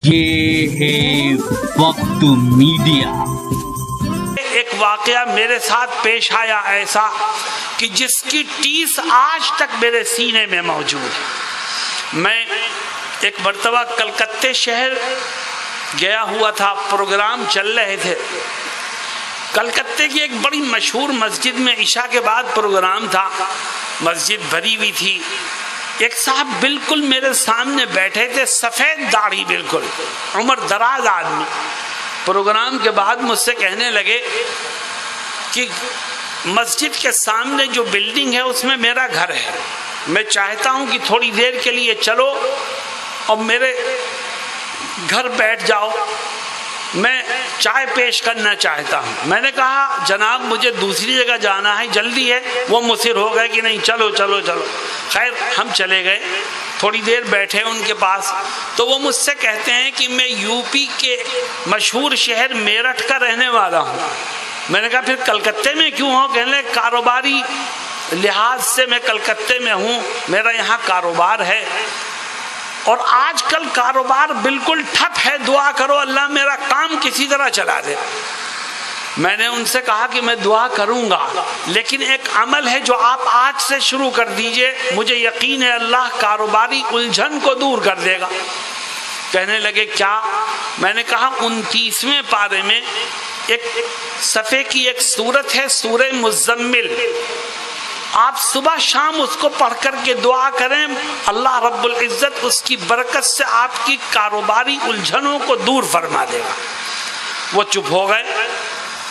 یہ ہے وقت میڈیا۔ ایک واقعہ میرے ساتھ پیش آیا ایسا کہ جس کی ٹیس آج تک میرے سینے میں موجود ہے۔ میں ایک مرتبہ کلکتے شہر گیا ہوا تھا، پروگرام چل رہے تھے۔ کلکتے کی ایک بڑی مشہور مسجد میں عشاء کے بعد پروگرام تھا، مسجد بھری ہوئی تھی۔ ایک صاحب بالکل میرے سامنے بیٹھے تھے، سفید داڑھی، بالکل عمر دراز آدمی۔ پروگرام کے بعد مجھ سے کہنے لگے کہ مسجد کے سامنے جو بلڈنگ ہے اس میں میرا گھر ہے، میں چاہتا ہوں کہ تھوڑی دیر کے لیے چلو اور میرے گھر بیٹھ جاؤ، میں چائے پیش کرنا چاہتا ہوں۔ میں نے کہا جناب مجھے دوسری جگہ جانا ہے، جلدی ہے۔ وہ مصر ہو گئے کہ نہیں چلو چلو چلو۔ خیر ہم چلے گئے، تھوڑی دیر بیٹھے ان کے پاس، تو وہ مجھ سے کہتے ہیں کہ میں یو پی کے مشہور شہر میرٹھ کا رہنے والا ہوں۔ میں نے کہا پھر کلکتے میں کیوں ہو؟ کہنے لگے کاروباری لحاظ سے میں کلکتے میں ہوں، میرا یہاں کاروبار ہے اور آج کل کاروبار بالکل ٹھپ ہے، دعا کرو اللہ میرا کام کسی طرح چلا دے۔ میں نے ان سے کہا کہ میں دعا کروں گا، لیکن ایک عمل ہے جو آپ آج سے شروع کر دیجئے، مجھے یقین ہے اللہ کاروباری الجھن کو دور کر دے گا۔ کہنے لگے کیا؟ میں نے کہا 29ویں پارے میں ایک صفحے کی ایک سورت ہے، سورہ مزمل، آپ صبح شام اس کو پڑھ کر کے دعا کریں، اللہ رب العزت اس کی برکت سے آپ کی کاروباری الجھنوں کو دور فرما دے گا۔ وہ چپ ہو گئے،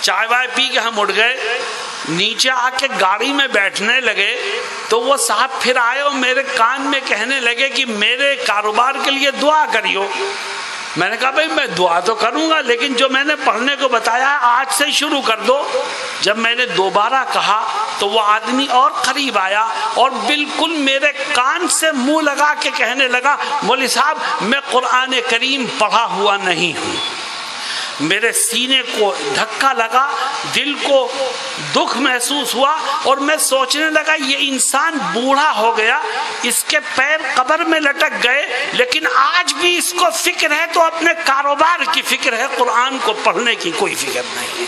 چائے وائے پی کے ہم اٹھ گئے، نیچے آ کے گاڑی میں بیٹھنے لگے تو وہ صاحب پھر آئے اور میرے کان میں کہنے لگے کہ میرے کاروبار کے لیے دعا کریو۔ میں نے کہا بھائی میں دعا تو کروں گا، لیکن جو میں نے پڑھنے کو بتایا ہے آج سے شروع کر دو۔ جب میں نے دوبارہ کہا تو وہ آدمی اور قریب آیا اور بالکل میرے کان سے منہ لگا کے کہنے لگا مولوی صاحب میں قرآن کریم پڑھا ہوا نہیں ہوں۔ میرے سینے کو دھکا لگا، دل کو دکھ محسوس ہوا اور میں سوچنے لگا یہ انسان بوڑھا ہو گیا، اس کے پیر قبر میں لٹک گئے، لیکن آج بھی اس کو فکر ہے تو اپنے کاروبار کی فکر ہے، قرآن کو پڑھنے کی کوئی فکر نہیں۔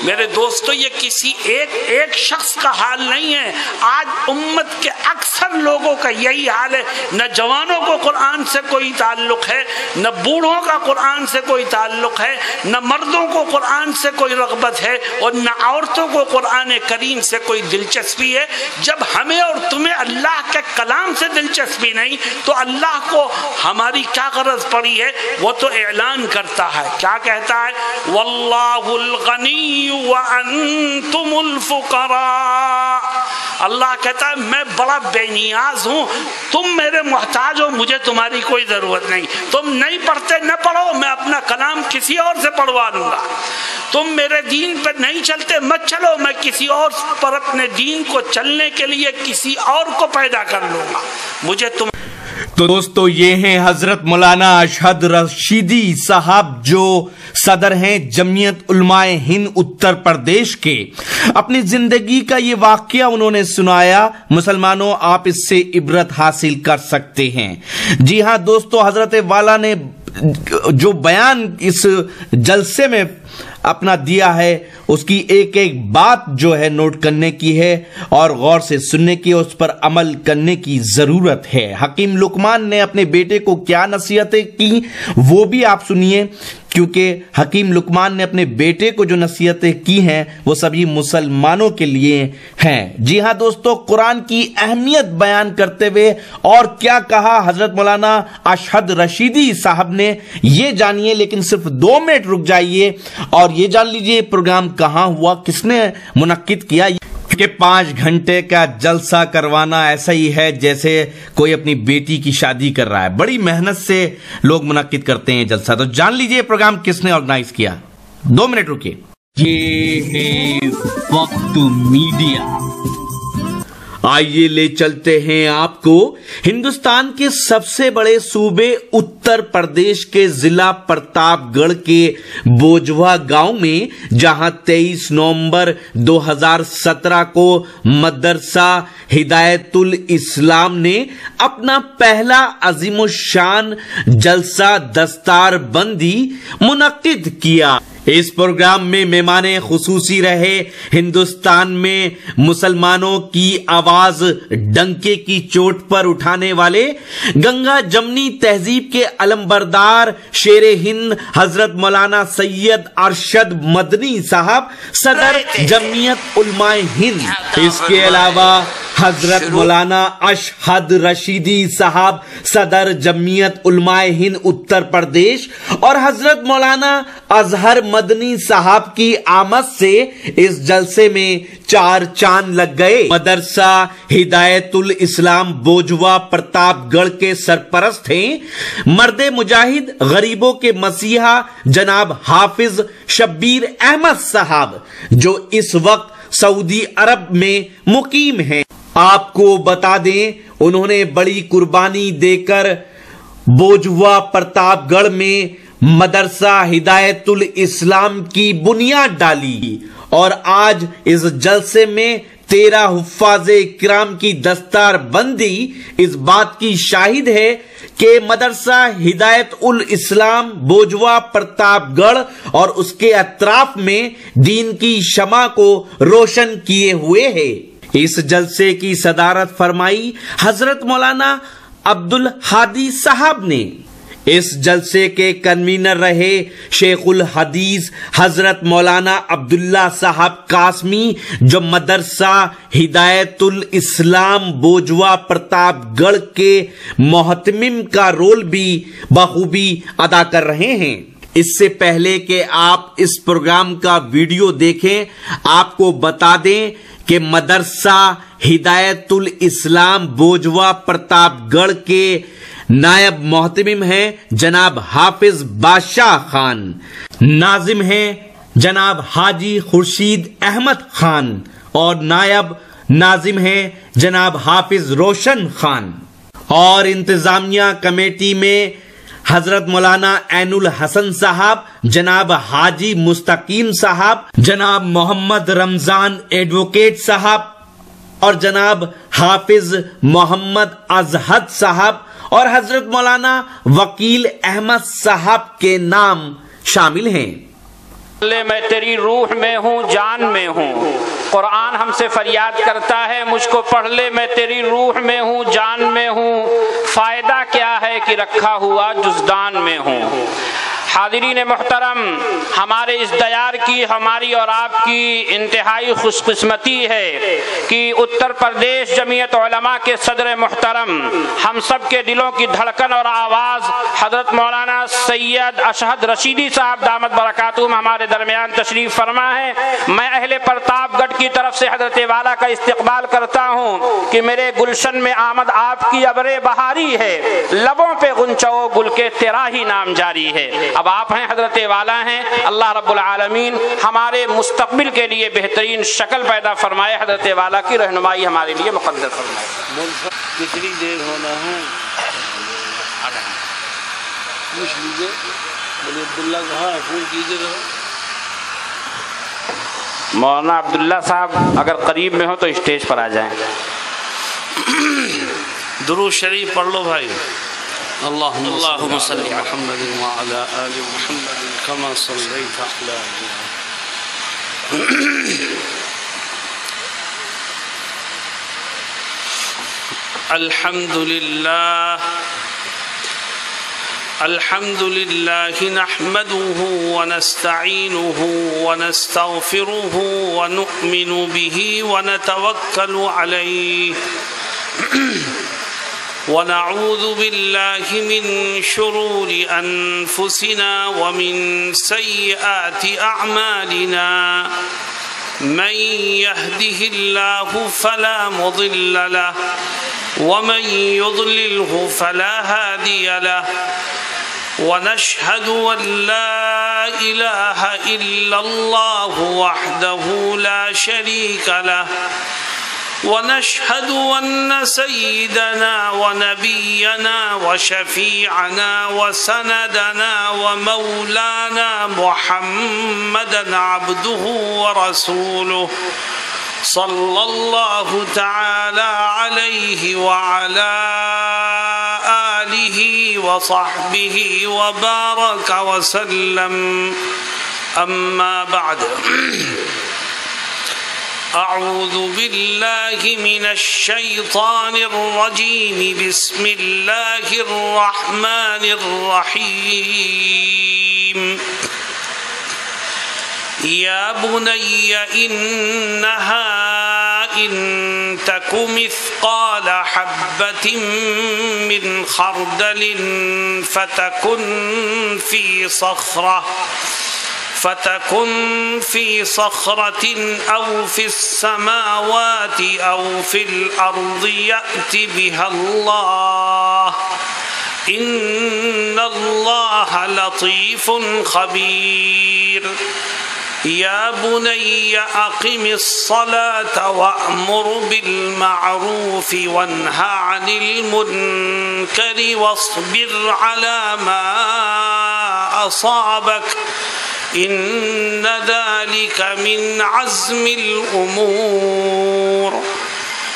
میرے دوستو یہ کسی ایک شخص کا حال نہیں ہے، آج امت کے اکثر لوگوں کا یہی حال ہے۔ نہ جوانوں کو قرآن سے کوئی تعلق ہے، نہ بوڑھوں کا قرآن سے کوئی تعلق ہے، نہ مردوں کو قرآن سے کوئی رغبت ہے اور نہ عورتوں کو قرآن کریم سے کوئی دلچسپی ہے۔ جب ہمیں اور تمہیں اللہ کے کلام سے دلچسپی نہیں تو اللہ کو ہماری کیا غرض پڑی ہے؟ وہ تو اعلان کرتا ہے، کیا کہتا ہے؟ واللہ الغنی وانتم الفقراء۔ اللہ کہتا ہے میں بڑا بے نیاز ہوں، تم میرے محتاج ہو، مجھے تمہاری کوئی ضرورت نہیں۔ تم نہیں پڑھتے نہ پڑھو، میں اپنا کلام کسی اور سے پڑھوا دوں گا۔ تم میرے دین پر نہیں چلتے مت چلو، میں کسی اور پر اپنے دین کو چلنے کے لیے کسی اور کو پیدا کر لوں گا، مجھے تم۔ تو دوستو یہ ہیں حضرت مولانا اشہد رشیدی صاحب جو صدر ہیں جمعیت علماء ہند اتر پردیش کے۔ اپنی زندگی کا یہ واقعہ انہوں نے سنایا، مسلمانوں آپ اس سے عبرت حاصل کر سکتے ہیں۔ جی ہاں دوستو، حضرت والا نے جو بیان اس جلسے میں اپنا دیا ہے اس کی ایک ایک بات جو ہے نوٹ کرنے کی ہے اور غور سے سننے کی، اس پر عمل کرنے کی ضرورت ہے۔ حکیم لقمان نے اپنے بیٹے کو کیا نصیحتیں کی وہ بھی آپ سنیے، کیونکہ حکیم لقمان نے اپنے بیٹے کو جو نصیحتیں کی ہیں وہ سبھی مسلمانوں کے لیے ہیں۔ جی ہاں دوستو، قرآن کی اہمیت بیان کرتے ہوئے اور کیا کہا حضرت مولانا اشہد رشیدی صاحب نے یہ جانیے، لیکن صرف 2 منٹ رک جائیے اور یہ جان لیجئے پروگرام کہاں ہوا، کس نے منعقد کیا۔ کہ 5 گھنٹے کا جلسہ کروانا ایسا ہی ہے جیسے کوئی اپنی بیٹی کی شادی کر رہا ہے، بڑی محنت سے لوگ منعقد کرتے ہیں جلسہ۔ تو جان لیجئے پروگرام کس نے آرگنائز کیا۔ 2 منٹ رکیے۔ یہ ہے وقت میڈیا۔ آئیے لے چلتے ہیں آپ کو ہندوستان کے سب سے بڑے صوبے اتر پردیش کے ضلع پرتاپ گڑھ کے بوجھوا گاؤں میں، جہاں 23 نومبر 2017 کو مدرسہ ہدایت الاسلام نے اپنا پہلا عظیم الشان جلسہ دستار بندی منعقد کیا۔ اس پروگرام میں مہمان خصوصی رہے ہندوستان میں مسلمانوں کی آواز ڈنکے کی چوٹ پر اٹھانے والے گنگا جمنی تہذیب کے علمبردار شیر ہند حضرت مولانا سید ارشد مدنی صاحب، صدر جمعیت علماء ہند۔ اس کے علاوہ حضرت مولانا اشہد رشیدی صاحب، صدر جمعیت علماء ہند اتر پردیش، اور حضرت مولانا اظہر مدنی صاحب کی آمد سے اس جلسے میں 4 چاند لگ گئے۔ مدرسہ ہدایت الاسلام بوجھوا پرتاپ گڑھ کے سرپرست ہیں مرد مجاہد، غریبوں کے مسیحا جناب حافظ شبیر احمد صاحب، جو اس وقت سعودی عرب میں مقیم ہیں۔ آپ کو بتا دیں، انہوں نے بڑی قربانی دے کر بوجھوا پرتاپ گڑھ میں مدرسہ ہدایت الاسلام کی بنیاد ڈالی، اور آج اس جلسے میں 13 حفاظ کرام کی دستار بندی اس بات کی شاہد ہے کہ مدرسہ ہدایت الاسلام بوجھوا پرتاپ گڑھ اور اس کے اطراف میں دین کی شمع کو روشن کیے ہوئے ہے۔ اس جلسے کی صدارت فرمائی حضرت مولانا عبد الحادی صاحب نے۔ اس جلسے کے کنوینر رہے شیخ الحدیث حضرت مولانا عبداللہ صاحب قاسمی، جو مدرسہ ہدایت الاسلام بوجھوا پرتاپ گڑھ کے محتمم کا رول بھی بخوبی ادا کر رہے ہیں۔ اس سے پہلے کہ آپ اس پروگرام کا ویڈیو دیکھیں، آپ کو بتا دیں کہ مدرسہ ہدایت الاسلام بوجھوا پرتاپ گڑھ کے نائب محتمم ہیں جناب حافظ بادشاہ خان، ناظم ہیں جناب حاجی خورشید احمد خان، اور نائب ناظم ہیں جناب حافظ روشن خان، اور انتظامیہ کمیٹی میں حضرت مولانا عین الحسن صاحب، جناب حاجی مستقیم صاحب، جناب محمد رمضان ایڈوکیٹ صاحب، اور جناب حافظ محمد ازہد صاحب، اور حضرت مولانا وکیل احمد صاحب کے نام شامل ہیں۔ میں تیری روح میں ہوں، جان میں ہوں، قرآن ہم سے فریاد کرتا ہے مجھ کو پڑھ لے، میں تیری روح میں ہوں، جان میں ہوں، فائدہ کیا ہے کہ رکھا ہوا جزدان میں ہوں۔ حاضرین محترم، ہمارے اس دیار کی، ہماری اور آپ کی انتہائی خوش قسمتی ہے کہ اتر پردیش جمعیت علماء کے صدر محترم، ہم سب کے دلوں کی دھڑکن اور آواز حضرت مولانا سید اشہد رشیدی صاحب دامت برکاتہم ہمارے درمیان تشریف فرما ہے۔ میں اہل پرتاپ گڑھ کی طرف سے حضرت والا کا استقبال کرتا ہوں کہ میرے گلشن میں آمد آپ کی ابر بہاری ہے، لبوں پہ غنچہ و گل کے تیرا ہی نام جاری ہے۔ اب آپ ہیں، حضرت والا ہیں، اللہ رب العالمین ہمارے مستقبل کے لیے بہترین شکل پیدا فرمائے، حضرت والا کی رہنمائی ہمارے لیے مقدر فرمائے۔ کتنی دیر ہونا ہے؟ پوچھ لیجیے، بولے عبداللہ کہاں ہے، فون کیجیے گا۔ مولانا عبداللہ صاحب اگر قریب میں ہو تو اسٹیج پر آ جائیں۔ درود شریف پڑھ لو بھائی۔ اللهم صل على محمد وعلى آل محمد كما صليت على الحمد لله نحمده ونستعينه ونستغفره ونؤمن به ونتوكل عليه ونعوذ بالله من شرور أنفسنا ومن سيئات أعمالنا من يهده الله فلا مضل له ومن يضلله فلا هادي له ونشهد أن لا إله إلا الله وحده لا شريك له ونشهد أن سيدنا ونبينا وشفيعنا وسندنا ومولانا محمدا عبده ورسوله صلى الله تعالى عليه وعلى آله وصحبه وبارك وسلم. أما بعد، أعوذ بالله من الشيطان الرجيم. بسم الله الرحمن الرحيم. يا بني إنها إن تك مثقال حبة من خردل فتكن في صخرة أو في السماوات أو في الأرض يأت بها الله إن الله لطيف خبير. يا بني أقم الصلاة وأمر بالمعروف وانه عن المنكر واصبر على ما أصابك إن ذلك من عزم الأمور.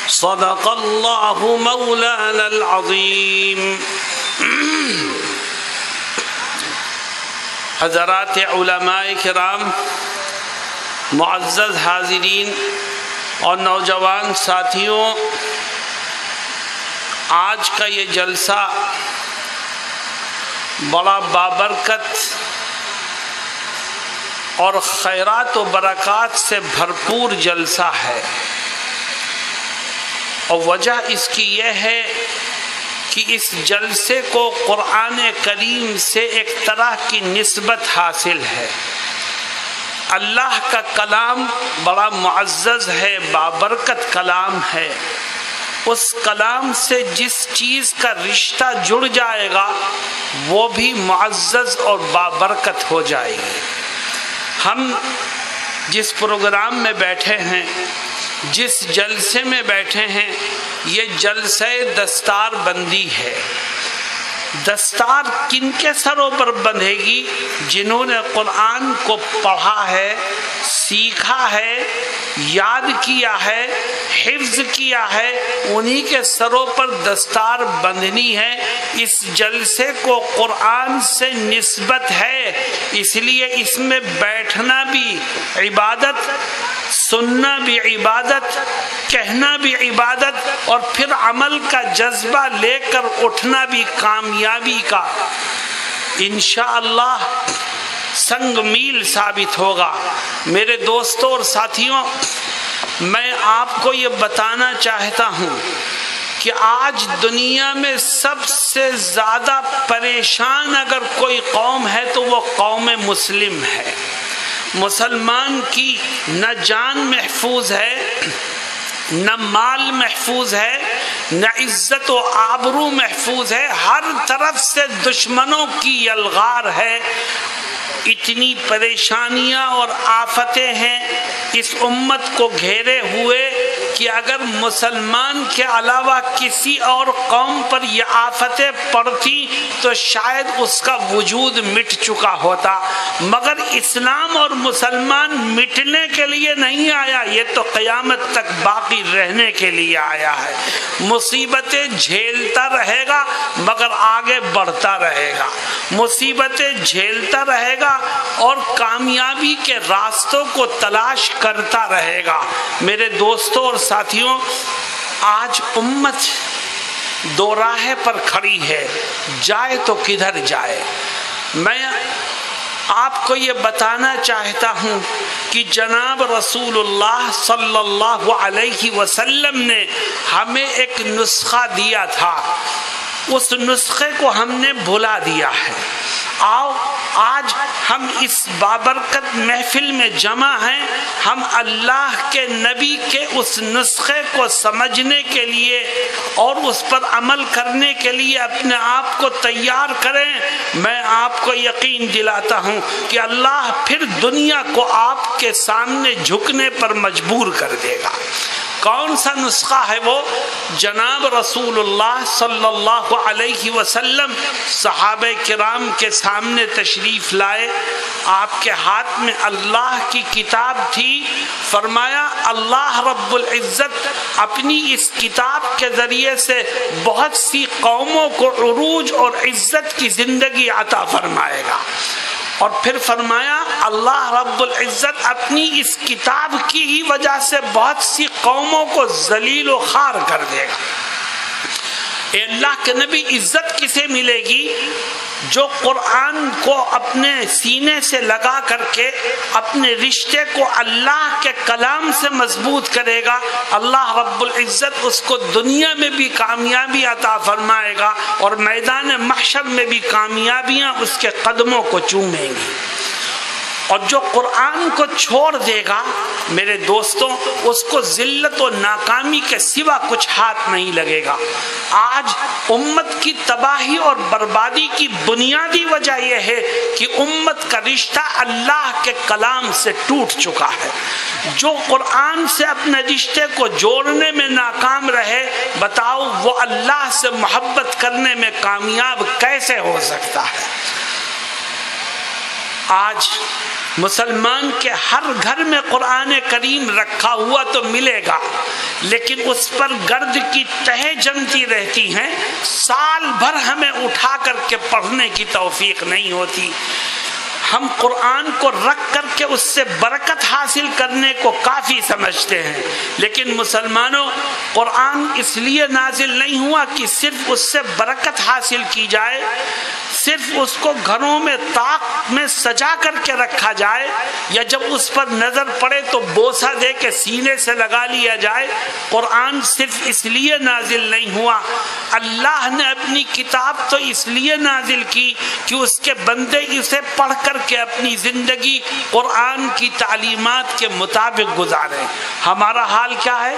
صدق الله مولانا العظيم. حضرات علماء کرام، معزز حاضرین اور نوجوان ساتھیوں، آج کا یہ جلسہ بڑا بابرکت اور خیرات و برکات سے بھرپور جلسہ ہے، اور وجہ اس کی یہ ہے کہ اس جلسے کو قرآن کریم سے ایک طرح کی نسبت حاصل ہے۔ اللہ کا کلام بڑا معزز ہے، بابرکت کلام ہے، اس کلام سے جس چیز کا رشتہ جڑ جائے گا وہ بھی معزز اور بابرکت ہو جائے گی۔ ہم جس پروگرام میں بیٹھے ہیں، جس جلسے میں بیٹھے ہیں، یہ جلسہ دستار بندی ہے۔ دستار کن کے سروں پر بندھے گی؟ جنہوں نے قرآن کو پڑھا ہے، سیکھا ہے، یاد کیا ہے، حفظ کیا ہے، انہی کے سروں پر دستار بندھنی ہے۔ اس جلسے کو قرآن سے نسبت ہے، اس لیے اس میں بیٹھنا بھی عبادت، سننا بھی عبادت، کہنا بھی عبادت، اور پھر عمل کا جذبہ لے کر اٹھنا بھی کامیابی کا انشاءاللہ سنگ میل ثابت ہوگا۔ میرے دوستوں اور ساتھیوں، میں آپ کو یہ بتانا چاہتا ہوں کہ آج دنیا میں سب سے زیادہ پریشان اگر کوئی قوم ہے تو وہ قوم مسلم ہے۔ مسلمان کی نہ جان محفوظ ہے، نہ مال محفوظ ہے، نہ عزت و آبرو محفوظ ہے، ہر طرف سے دشمنوں کی یلغار ہے۔ اتنی پریشانیاں اور آفتیں ہیں اس امت کو گھیرے ہوئے کہ اگر مسلمان کے علاوہ کسی اور قوم پر یہ آفتیں پڑتی تو شاید اس کا وجود مٹ چکا ہوتا، مگر اسلام اور مسلمان مٹنے کے لیے نہیں آیا، یہ تو قیامت تک باقی رہنے کے لیے آیا ہے۔ مصیبتیں جھیلتا رہے گا مگر آگے بڑھتا رہے گا، مصیبتیں جھیلتا رہے گا اور کامیابی کے راستوں کو تلاش کرتا رہے گا۔ میرے دوستوں اور ساتھیوں، آج امت دو راہ پر کھڑی ہے، جائے تو کدھر جائے؟ میں آپ کو یہ بتانا چاہتا ہوں کہ جناب رسول اللہ صلی اللہ علیہ وسلم نے ہمیں ایک نسخہ دیا تھا، اس نسخے کو ہم نے بھلا دیا ہے۔ آؤ آج ہم اس بابرکت محفل میں جمع ہیں، ہم اللہ کے نبی کے اس نسخے کو سمجھنے کے لیے اور اس پر عمل کرنے کے لیے اپنے آپ کو تیار کریں۔ میں آپ کو یقین دلاتا ہوں کہ اللہ پھر دنیا کو آپ کے سامنے جھکنے پر مجبور کر دے گا۔ کون سا نسخہ ہے وہ؟ جناب رسول اللہ صلی اللہ علیہ وسلم صحابہ کرام کے سامنے تشریف لائے، آپ کے ہاتھ میں اللہ کی کتاب تھی، فرمایا اللہ رب العزت اپنی اس کتاب کے ذریعے سے بہت سی قوموں کو عروج اور عزت کی زندگی عطا فرمائے گا، اور پھر فرمایا اللہ رب العزت اپنی اس کتاب کی ہی وجہ سے بہت سی قوموں کو ذلیل و خوار کر دے گا۔ اے اللہ کے نبی، عزت کسے ملے گی؟ جو قرآن کو اپنے سینے سے لگا کر کے اپنے رشتے کو اللہ کے کلام سے مضبوط کرے گا، اللہ رب العزت اس کو دنیا میں بھی کامیابی عطا فرمائے گا اور میدان محشر میں بھی کامیابیاں اس کے قدموں کو چومیں گی۔ اور جو قرآن کو چھوڑ دے گا میرے دوستوں، اس کو ذلت و ناکامی کے سوا کچھ ہاتھ نہیں لگے گا۔ آج امت کی تباہی اور بربادی کی بنیادی وجہ یہ ہے کہ امت کا رشتہ اللہ کے کلام سے ٹوٹ چکا ہے۔ جو قرآن سے اپنے رشتے کو جوڑنے میں ناکام رہے، بتاؤ وہ اللہ سے محبت کرنے میں کامیاب کیسے ہو سکتا ہے؟ آج مسلمان کے ہر گھر میں قرآن کریم رکھا ہوا تو ملے گا، لیکن اس پر گرد کی تہیں جمتی رہتی ہیں، سال بھر ہمیں اٹھا کر کے پڑھنے کی توفیق نہیں ہوتی۔ ہم قرآن کو رکھ کر کے اس سے برکت حاصل کرنے کو کافی سمجھتے ہیں، لیکن مسلمانوں، قرآن اس لیے نازل نہیں ہوا کہ صرف اس سے برکت حاصل کی جائے، صرف اس کو گھروں میں طاق میں سجا کر کے رکھا جائے، یا جب اس پر نظر پڑے تو بوسہ دے کے سینے سے لگا لیا جائے۔ قرآن صرف اس لیے نازل نہیں ہوا، اللہ نے اپنی کتاب تو اس لیے نازل کی کہ اس کے بندے اسے پڑھ کر کے اپنی زندگی قرآن کی تعلیمات کے مطابق گزارے۔ ہمارا حال کیا ہے؟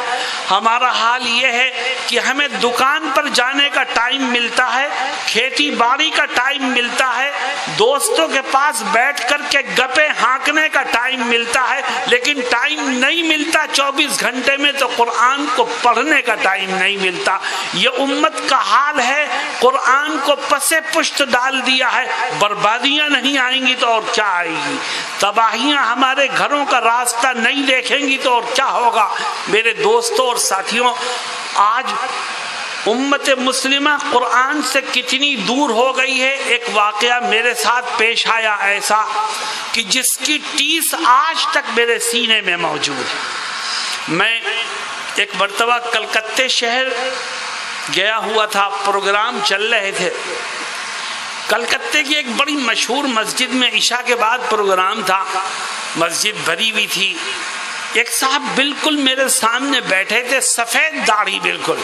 ہمارا حال یہ ہے کہ ہمیں دکان پر جانے کا ٹائم ملتا ہے، کھیتی باڑی کا ٹائم ملتا ہے، دوستوں کے پاس بیٹھ کر کے گپے ہانکنے کا ٹائم ملتا ہے، لیکن ٹائم نہیں ملتا 24 گھنٹے میں تو قرآن کو پڑھنے کا ٹائم نہیں ملتا۔ یہ امت کا حال ہے، قرآن کو پسے پشت ڈال دیا ہے۔ بربادیاں نہیں آئیں گی تو اور کیا آئے گی؟ تباہیاں ہمارے گھروں کا راستہ نہیں دیکھیں گی تو اور کیا ہوگا؟ میرے دوستوں اور ساتھیوں، آج امت مسلمہ قرآن سے کتنی دور ہو گئی ہے۔ ایک واقعہ میرے ساتھ پیش آیا ایسا کہ جس کی ٹیس آج تک میرے سینے میں موجود ہے۔ میں ایک مرتبہ کلکتے شہر گیا ہوا تھا، پروگرام چل رہے تھے۔ کلکتے کی ایک بڑی مشہور مسجد میں عشاء کے بعد پروگرام تھا، مسجد بھری ہوئی تھی۔ ایک صاحب بالکل میرے سامنے بیٹھے تھے، سفید داڑھی، بالکل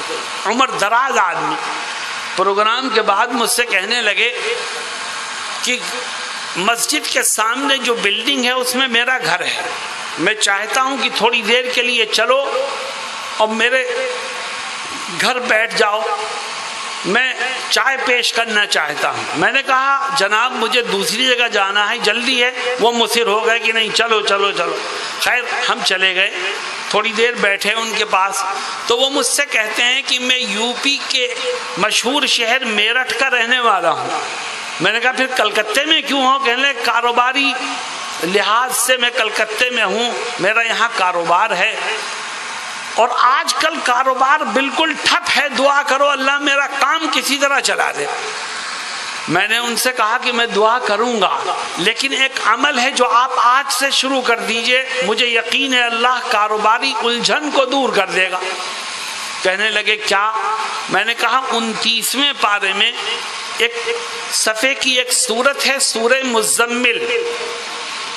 عمر دراز آدمی۔ پروگرام کے بعد مجھ سے کہنے لگے کہ مسجد کے سامنے جو بلڈنگ ہے اس میں میرا گھر ہے، میں چاہتا ہوں کہ تھوڑی دیر کے لیے چلو اور میرے گھر بیٹھ جاؤ، میں چائے پیش کرنا چاہتا ہوں۔ میں نے کہا جناب مجھے دوسری جگہ جانا ہے، جلدی ہے۔ وہ مصر ہو گئے کہ نہیں چلو چلو چلو۔ خیر ہم چلے گئے، تھوڑی دیر بیٹھے ان کے پاس، تو وہ مجھ سے کہتے ہیں کہ میں یو پی کے مشہور شہر میرٹھ کا رہنے والا ہوں۔ میں نے کہا پھر کلکتے میں کیوں ہو؟ کہنے لگے کاروباری لحاظ سے میں کلکتے میں ہوں، میرا یہاں کاروبار ہے اور آج کل کاروبار بالکل ٹھپ ہے، دعا کرو اللہ میرا کام کسی طرح چلا دے۔ میں نے ان سے کہا کہ میں دعا کروں گا، لیکن ایک عمل ہے جو آپ آج سے شروع کر دیجئے، مجھے یقین ہے اللہ کاروباری الجھن کو دور کر دے گا۔ کہنے لگے کیا؟ میں نے کہا 29ویں پارے میں ایک صفحے کی ایک سورت ہے، سورہ مزمل،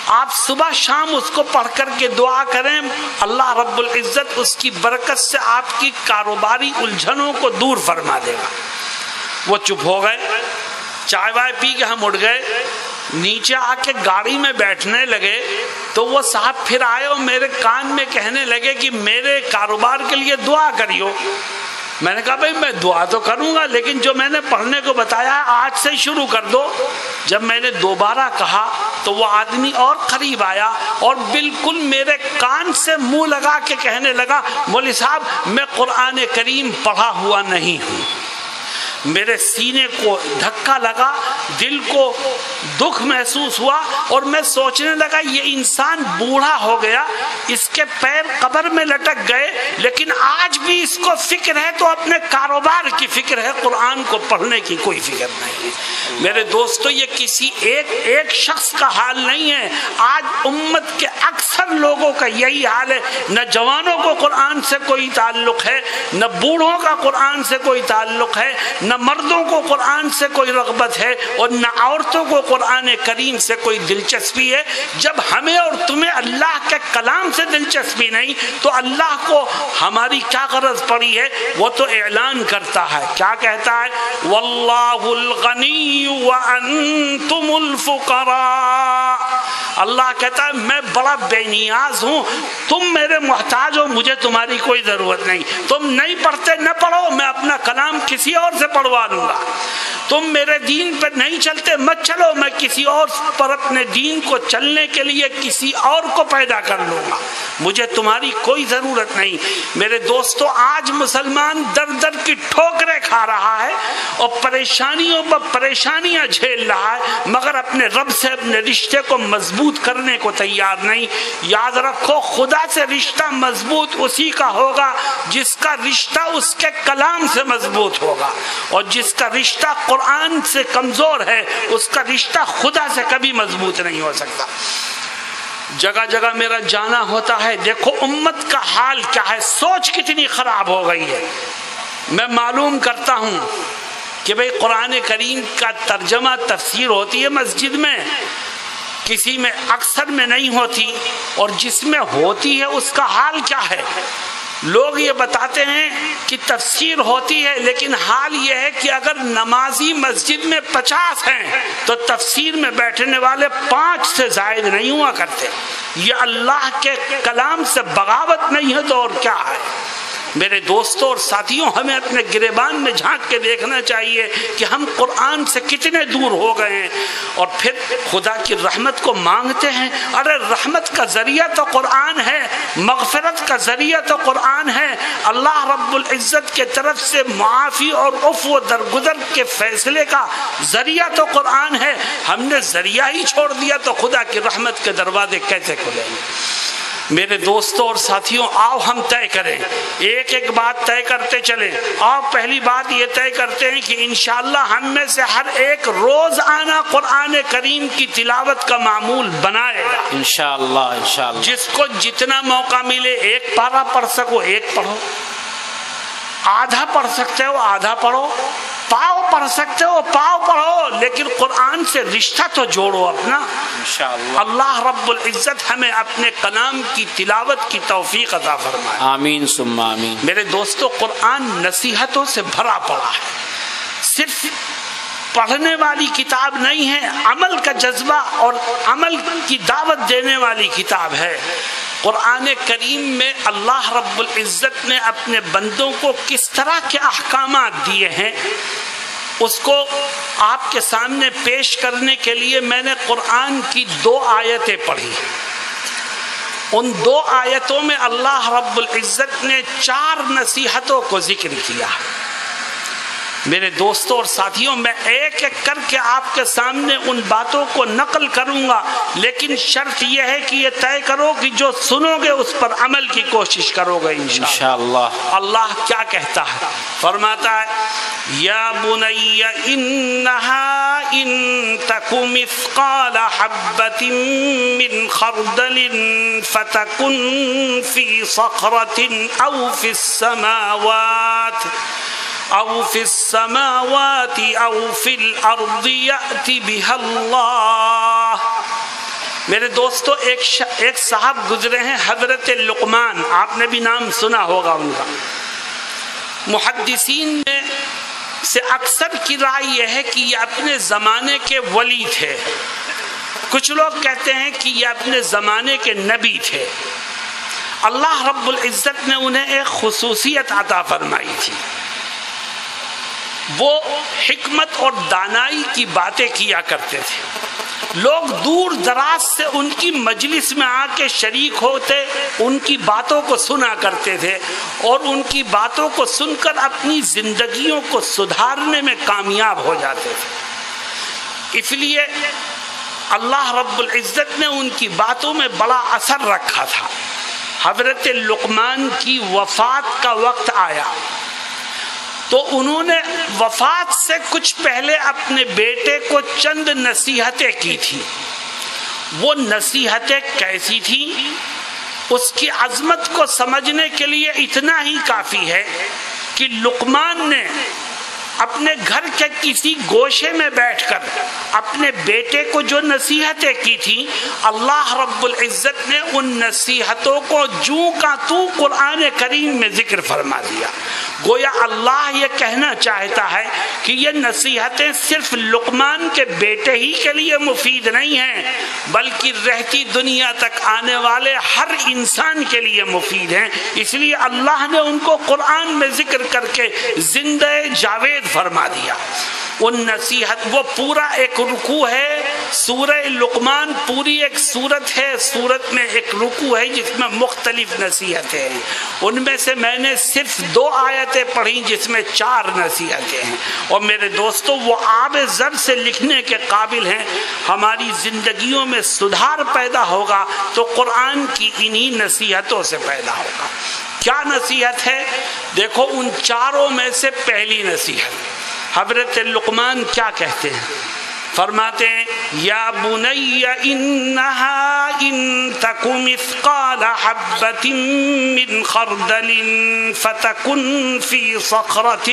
آپ صبح شام اس کو پڑھ کر کے دعا کریں، اللہ رب العزت اس کی برکت سے آپ کی کاروباری الجھنوں کو دور فرما دے گا۔ وہ چپ ہو گئے، چائے وائے پی کے ہم اٹھ گئے، نیچے آ کے گاڑی میں بیٹھنے لگے تو وہ صاحب پھر آئے اور میرے کان میں کہنے لگے کہ میرے کاروبار کے لیے دعا کریو۔ میں نے کہا بھائی میں دعا تو کروں گا لیکن جو میں نے پڑھنے کو بتایا آج سے شروع کر دو۔ جب میں نے دوبارہ کہا تو وہ آدمی اور قریب آیا اور بالکل میرے کان سے منہ لگا کے کہنے لگا مولوی صاحب میں قرآن کریم پڑھا ہوا نہیں ہوں۔ میرے سینے کو دھکا لگا، دل کو دکھ محسوس ہوا اور میں سوچنے لگا یہ انسان بوڑھا ہو گیا، اس کے پیر قبر میں لٹک گئے لیکن آج بھی اس کو فکر ہے تو اپنے کاروبار کی فکر ہے، قرآن کو پڑھنے کی کوئی فکر نہیں۔ میرے دوستو یہ کسی ایک شخص کا حال نہیں ہے، آج امت کے اکثر لوگوں کا یہی حال ہے۔ نہ جوانوں کو قرآن سے کوئی تعلق ہے، نہ بوڑھوں کا قرآن سے کوئی تعلق ہے، نہ مردوں کو قرآن سے کوئی رغبت ہے اور نہ عورتوں کو قرآن کریم سے کوئی دلچسپی ہے۔ جب ہمیں اور تمہیں اللہ کے کلام سے دلچسپی نہیں تو اللہ کو ہماری کیا غرض پڑی ہے؟ وہ تو اعلان کرتا ہے، کیا کہتا ہے؟ واللہ الغنی وانتم الفقراء۔ اللہ کہتا ہے میں بڑا بے نیاز ہوں، تم میرے محتاج ہو، مجھے تمہاری کوئی ضرورت نہیں۔ تم نہیں پڑھتے نہ پڑھو، میں اپنا کلام کسی اور سے پڑھوا لوں گا۔ تم میرے دین پر نہیں چلتے مت چلو، میں کسی اور پر اپنے دین کو چلنے کے لیے کسی اور کو پیدا کر لوں گا، مجھے تمہاری کوئی ضرورت نہیں۔ میرے دوستو آج مسلمان در در کی ٹھوکریں کھا رہا ہے اور پریشانیوں پر پریشانیاں جھیل رہا ہے مگر اپنے رب سے اپنے رشتے کو مضبوط کرنے کو تیار نہیں۔ یاد رکھو خدا سے رشتہ مضبوط اسی کا ہوگا جس کا رشتہ اس کے کلام سے مضبوط ہوگا، اور جس کا رشتہ قرآن سے کمزور ہے اس کا رشتہ خدا سے کبھی مضبوط نہیں ہو سکتا۔ جگہ جگہ میرا جانا ہوتا ہے، دیکھو امت کا حال کیا ہے، سوچ کتنی خراب ہو گئی ہے۔ میں معلوم کرتا ہوں کہ بھئی قرآن کریم کا ترجمہ تفسیر ہوتی ہے مسجد میں، کسی میں اکثر میں نہیں ہوتی، اور جس میں ہوتی ہے اس کا حال کیا ہے؟ لوگ یہ بتاتے ہیں کہ تفسیر ہوتی ہے لیکن حال یہ ہے کہ اگر نمازی مسجد میں 50 ہیں تو تفسیر میں بیٹھنے والے 5 سے زائد نہیں ہوا کرتے۔ یہ اللہ کے کلام سے بغاوت نہیں ہے تو اور کیا ہے؟ میرے دوستوں اور ساتھیوں ہمیں اپنے گریبان میں جھانک کے دیکھنا چاہیے کہ ہم قرآن سے کتنے دور ہو گئے ہیں، اور پھر خدا کی رحمت کو مانگتے ہیں۔ ارے رحمت کا ذریعہ تو قرآن ہے، مغفرت کا ذریعہ تو قرآن ہے، اللہ رب العزت کے طرف سے معافی اور عفو و درگزر کے فیصلے کا ذریعہ تو قرآن ہے۔ ہم نے ذریعہ ہی چھوڑ دیا تو خدا کی رحمت کے دروازے کیسے کھلیں گے؟ میرے دوستوں اور ساتھیوں آؤ ہم طے کریں، ایک ایک بات طے کرتے چلیں۔ آؤ پہلی بات یہ طے کرتے ہیں کہ انشاءاللہ ہم میں سے ہر ایک روز آنا قرآن کریم کی تلاوت کا معمول بنائے گا انشاءاللہ۔ جس کو جتنا موقع ملے، ایک پارہ پڑھ سکو ایک پڑھو، آدھا پڑھ سکتے ہو آدھا پڑھو، پاؤ پڑھ سکتے ہو پاؤ پڑھو، لیکن قرآن سے رشتہ تو جوڑو اپنا انشاءاللہ۔ اللہ رب العزت ہمیں اپنے کلام کی تلاوت کی توفیق عطا فرمائے، آمین ثم آمین۔ میرے دوستو قرآن نصیحتوں سے بھرا پڑا ہے، صرف پڑھنے والی کتاب نہیں ہے، عمل کا جذبہ اور عمل کی دعوت دینے والی کتاب ہے۔ قرآن کریم میں اللہ رب العزت نے اپنے بندوں کو کس طرح کے احکامات دیے ہیں اس کو آپ کے سامنے پیش کرنے کے لیے میں نے قرآن کی 2 آیتیں پڑھی۔ ان 2 آیتوں میں اللہ رب العزت نے 4 نصیحتوں کو ذکر کیا۔ میرے دوستوں اور ساتھیوں میں ایک ایک کر کے آپ کے سامنے ان باتوں کو نقل کروں گا، لیکن شرط یہ ہے کہ یہ طے کرو کہ جو سنو گے اس پر عمل کی کوشش کرو گے انشاءاللہ۔ اللہ کیا کہتا ہے؟ فرماتا ہے یا بنی انہا ان تک مثقال حبۃ من خردل فتکن فی صخرۃ او فی السماوات او فی السماوات او فی الارض یأتی بها اللہ۔ میرے دوستو ایک صاحب گزرے ہیں حضرت لقمان، آپ نے بھی نام سنا ہوگا ان کا۔ محدثین میں سے اکثر کی رائے یہ ہے کہ یہ اپنے زمانے کے ولی تھے، کچھ لوگ کہتے ہیں کہ یہ اپنے زمانے کے نبی تھے۔ اللہ رب العزت نے انہیں ایک خصوصیت عطا فرمائی تھی، وہ حکمت اور دانائی کی باتیں کیا کرتے تھے. لوگ دور دراز سے ان کی مجلس میں آ کے شریک ہوتے، ان کی باتوں کو سنا کرتے تھے اور ان کی باتوں کو سن کر اپنی زندگیوں کو سدھارنے میں کامیاب ہو جاتے تھے. اس لیے اللہ رب العزت نے ان کی باتوں میں بڑا اثر رکھا تھا. حضرت لقمان کی وفات کا وقت آیا تو انہوں نے وفات سے کچھ پہلے اپنے بیٹے کو چند نصیحتیں کی تھی. وہ نصیحتیں کیسی تھیں؟ اس کی عظمت کو سمجھنے کے لیے اتنا ہی کافی ہے کہ لقمان نے اپنے گھر کے کسی گوشے میں بیٹھ کر اپنے بیٹے کو جو نصیحتیں کی تھیں، اللہ رب العزت نے ان نصیحتوں کو جوں کا تو قرآن کریم میں ذکر فرما دیا. گویا اللہ یہ کہنا چاہتا ہے کہ یہ نصیحتیں صرف لقمان کے بیٹے ہی کے لیے مفید نہیں ہیں، بلکہ رہتی دنیا تک آنے والے ہر انسان کے لیے مفید ہیں. اس لیے اللہ نے ان کو قرآن میں ذکر کر کے زندہ جاوید فرما دیا. وہ نصیحت، وہ پورا ایک رکوع ہے. سورہ لقمان پوری ایک سورت ہے، سورت میں ایک رکوع ہے جس میں مختلف نصیحتیں ہیں. ان میں سے میں نے صرف 2 آیتیں پڑھی جس میں 4 نصیحتیں ہیں. اور میرے دوستو، وہ آب زر سے لکھنے کے قابل ہیں. ہماری زندگیوں میں سدھار پیدا ہوگا تو قرآن کی انہی نصیحتوں سے پیدا ہوگا. کیا نصیحت ہے؟ دیکھو، ان 4 میں سے پہلی نصیحت حضرت لقمان کیا کہتے ہیں؟ فرماتے ہیں یا بنی انہا ان تک مثقال حبۃ من خردل فتکن فی صخرۃ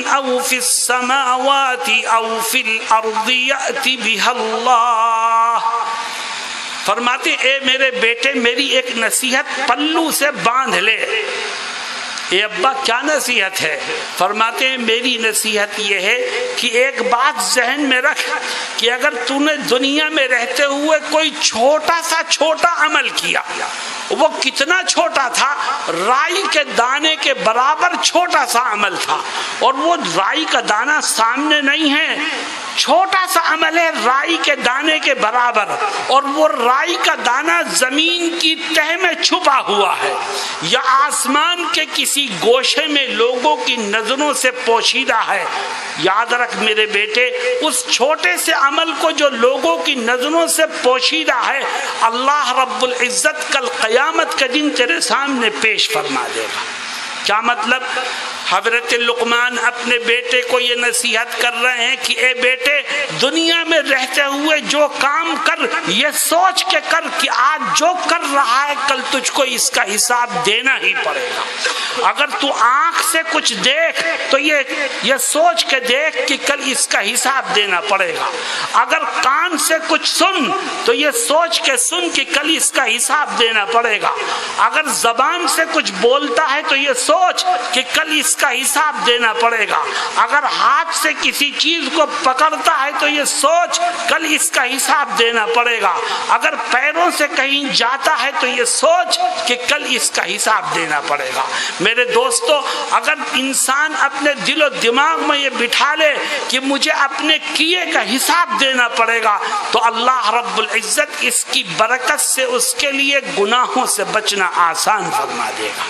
او فی السماوات او فی الارض یأت بها اللہ. فرماتے اے میرے بیٹے، میری ایک نصیحت پلو سے باندھ لے. اے ابا کیا نصیحت ہے؟ فرماتے ہیں میری نصیحت یہ ہے کہ ایک بات ذہن میں رکھ کہ اگر تو نے دنیا میں رہتے ہوئے کوئی چھوٹا عمل کیا، وہ کتنا چھوٹا تھا؟ رائی کے دانے کے برابر چھوٹا سا عمل تھا، اور وہ رائی کا دانہ سامنے نہیں ہے، چھوٹا سا عمل ہے رائی کے دانے کے برابر، اور وہ رائی کا دانہ زمین کی تہ میں چھپا ہوا ہے یا آسمان کے کسی گوشے میں لوگوں کی نظروں سے پوشیدہ ہے. یاد رکھ میرے بیٹے، اس چھوٹے سے عمل کو جو لوگوں کی نظروں سے پوشیدہ ہے، اللہ رب العزت کل قیامت کے دن تیرے سامنے پیش فرما دے گا. کیا مطلب؟ حضرت لقمان اپنے بیٹے کو یہ نصیحت کر رہے ہیں کہ اے بیٹے، دنیا میں رہتے ہوئے جو کام کر، یہ سوچ کے کر کہ آج جو کر رہا ہے کل تجھ کو اس کا حساب دینا ہی پڑے گا. اگر تو آنکھ سے کچھ دیکھ تو یہ سوچ کے دیکھ کہ کل اس کا حساب دینا پڑے گا. اگر کان سے کچھ سن تو یہ سوچ کے سن کہ کل اس کا حساب دینا پڑے گا. اگر زبان سے کچھ بولتا ہے تو یہ سوچ کہ کل اس کا حساب دینا پڑے گا. اگر ہاتھ سے کسی چیز کو پکڑتا ہے تو یہ سوچ کل اس کا حساب دینا پڑے گا. اگر پیروں سے کہیں جاتا ہے تو یہ سوچ کہ کل اس کا حساب دینا پڑے گا. میرے دوستو، اگر انسان اپنے دل و دماغ میں یہ بٹھا لے کہ مجھے اپنے کیے کا حساب دینا پڑے گا تو اللہ رب العزت اس کی برکت سے اس کے لیے گناہوں سے بچنا آسان فرما دے گا.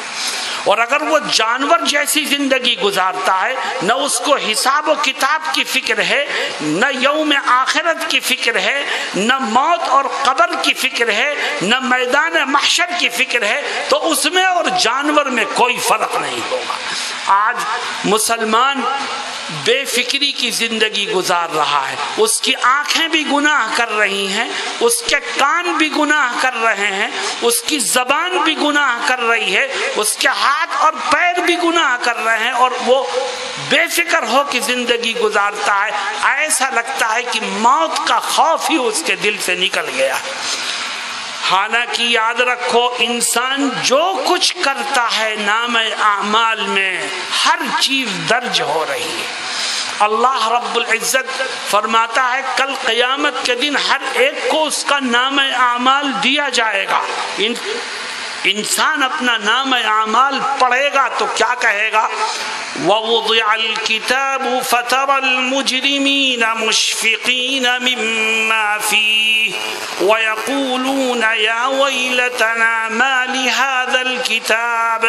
اور اگر وہ جانور جیسی زندگی گزارتا ہے، نہ اس کو حساب و کتاب کی فکر ہے، نہ یوم آخرت کی فکر ہے، نہ موت اور قبر کی فکر ہے، نہ میدان محشر کی فکر ہے، تو اس میں اور جانور میں کوئی فرق نہیں ہوگا. آج مسلمان بے فکری کی زندگی گزار رہا ہے. اس کی آنکھیں بھی گناہ کر رہی ہیں، اس کے کان بھی گناہ کر رہے ہیں، اس کی زبان بھی گناہ کر رہی ہے، اس کے ہاتھ اور پیر بھی گناہ کر رہے ہیں، اور وہ بے فکر ہو کے زندگی گزارتا ہے. ایسا لگتا ہے کہ موت کا خوف ہی اس کے دل سے نکل گیا. حالانکہ یاد رکھو، انسان جو کچھ کرتا ہے نام اعمال میں ہر چیز درج ہو رہی ہے. اللہ رب العزت فرماتا ہے کل قیامت کے دن ہر ایک کو اس کا نام اعمال دیا جائے گا. انسان اپنا نام اعمال پڑھے گا تو کیا کہے گا؟ وَوُضِعَ الْكِتَابُ فَتَرَى الْمُجْرِمِينَ مُشْفِقِينَ مِمَّا فِيهِ وَيَقُولُونَ يَا وَيْلَتَنَا مَا لِهَذَا الْكِتَابِ۔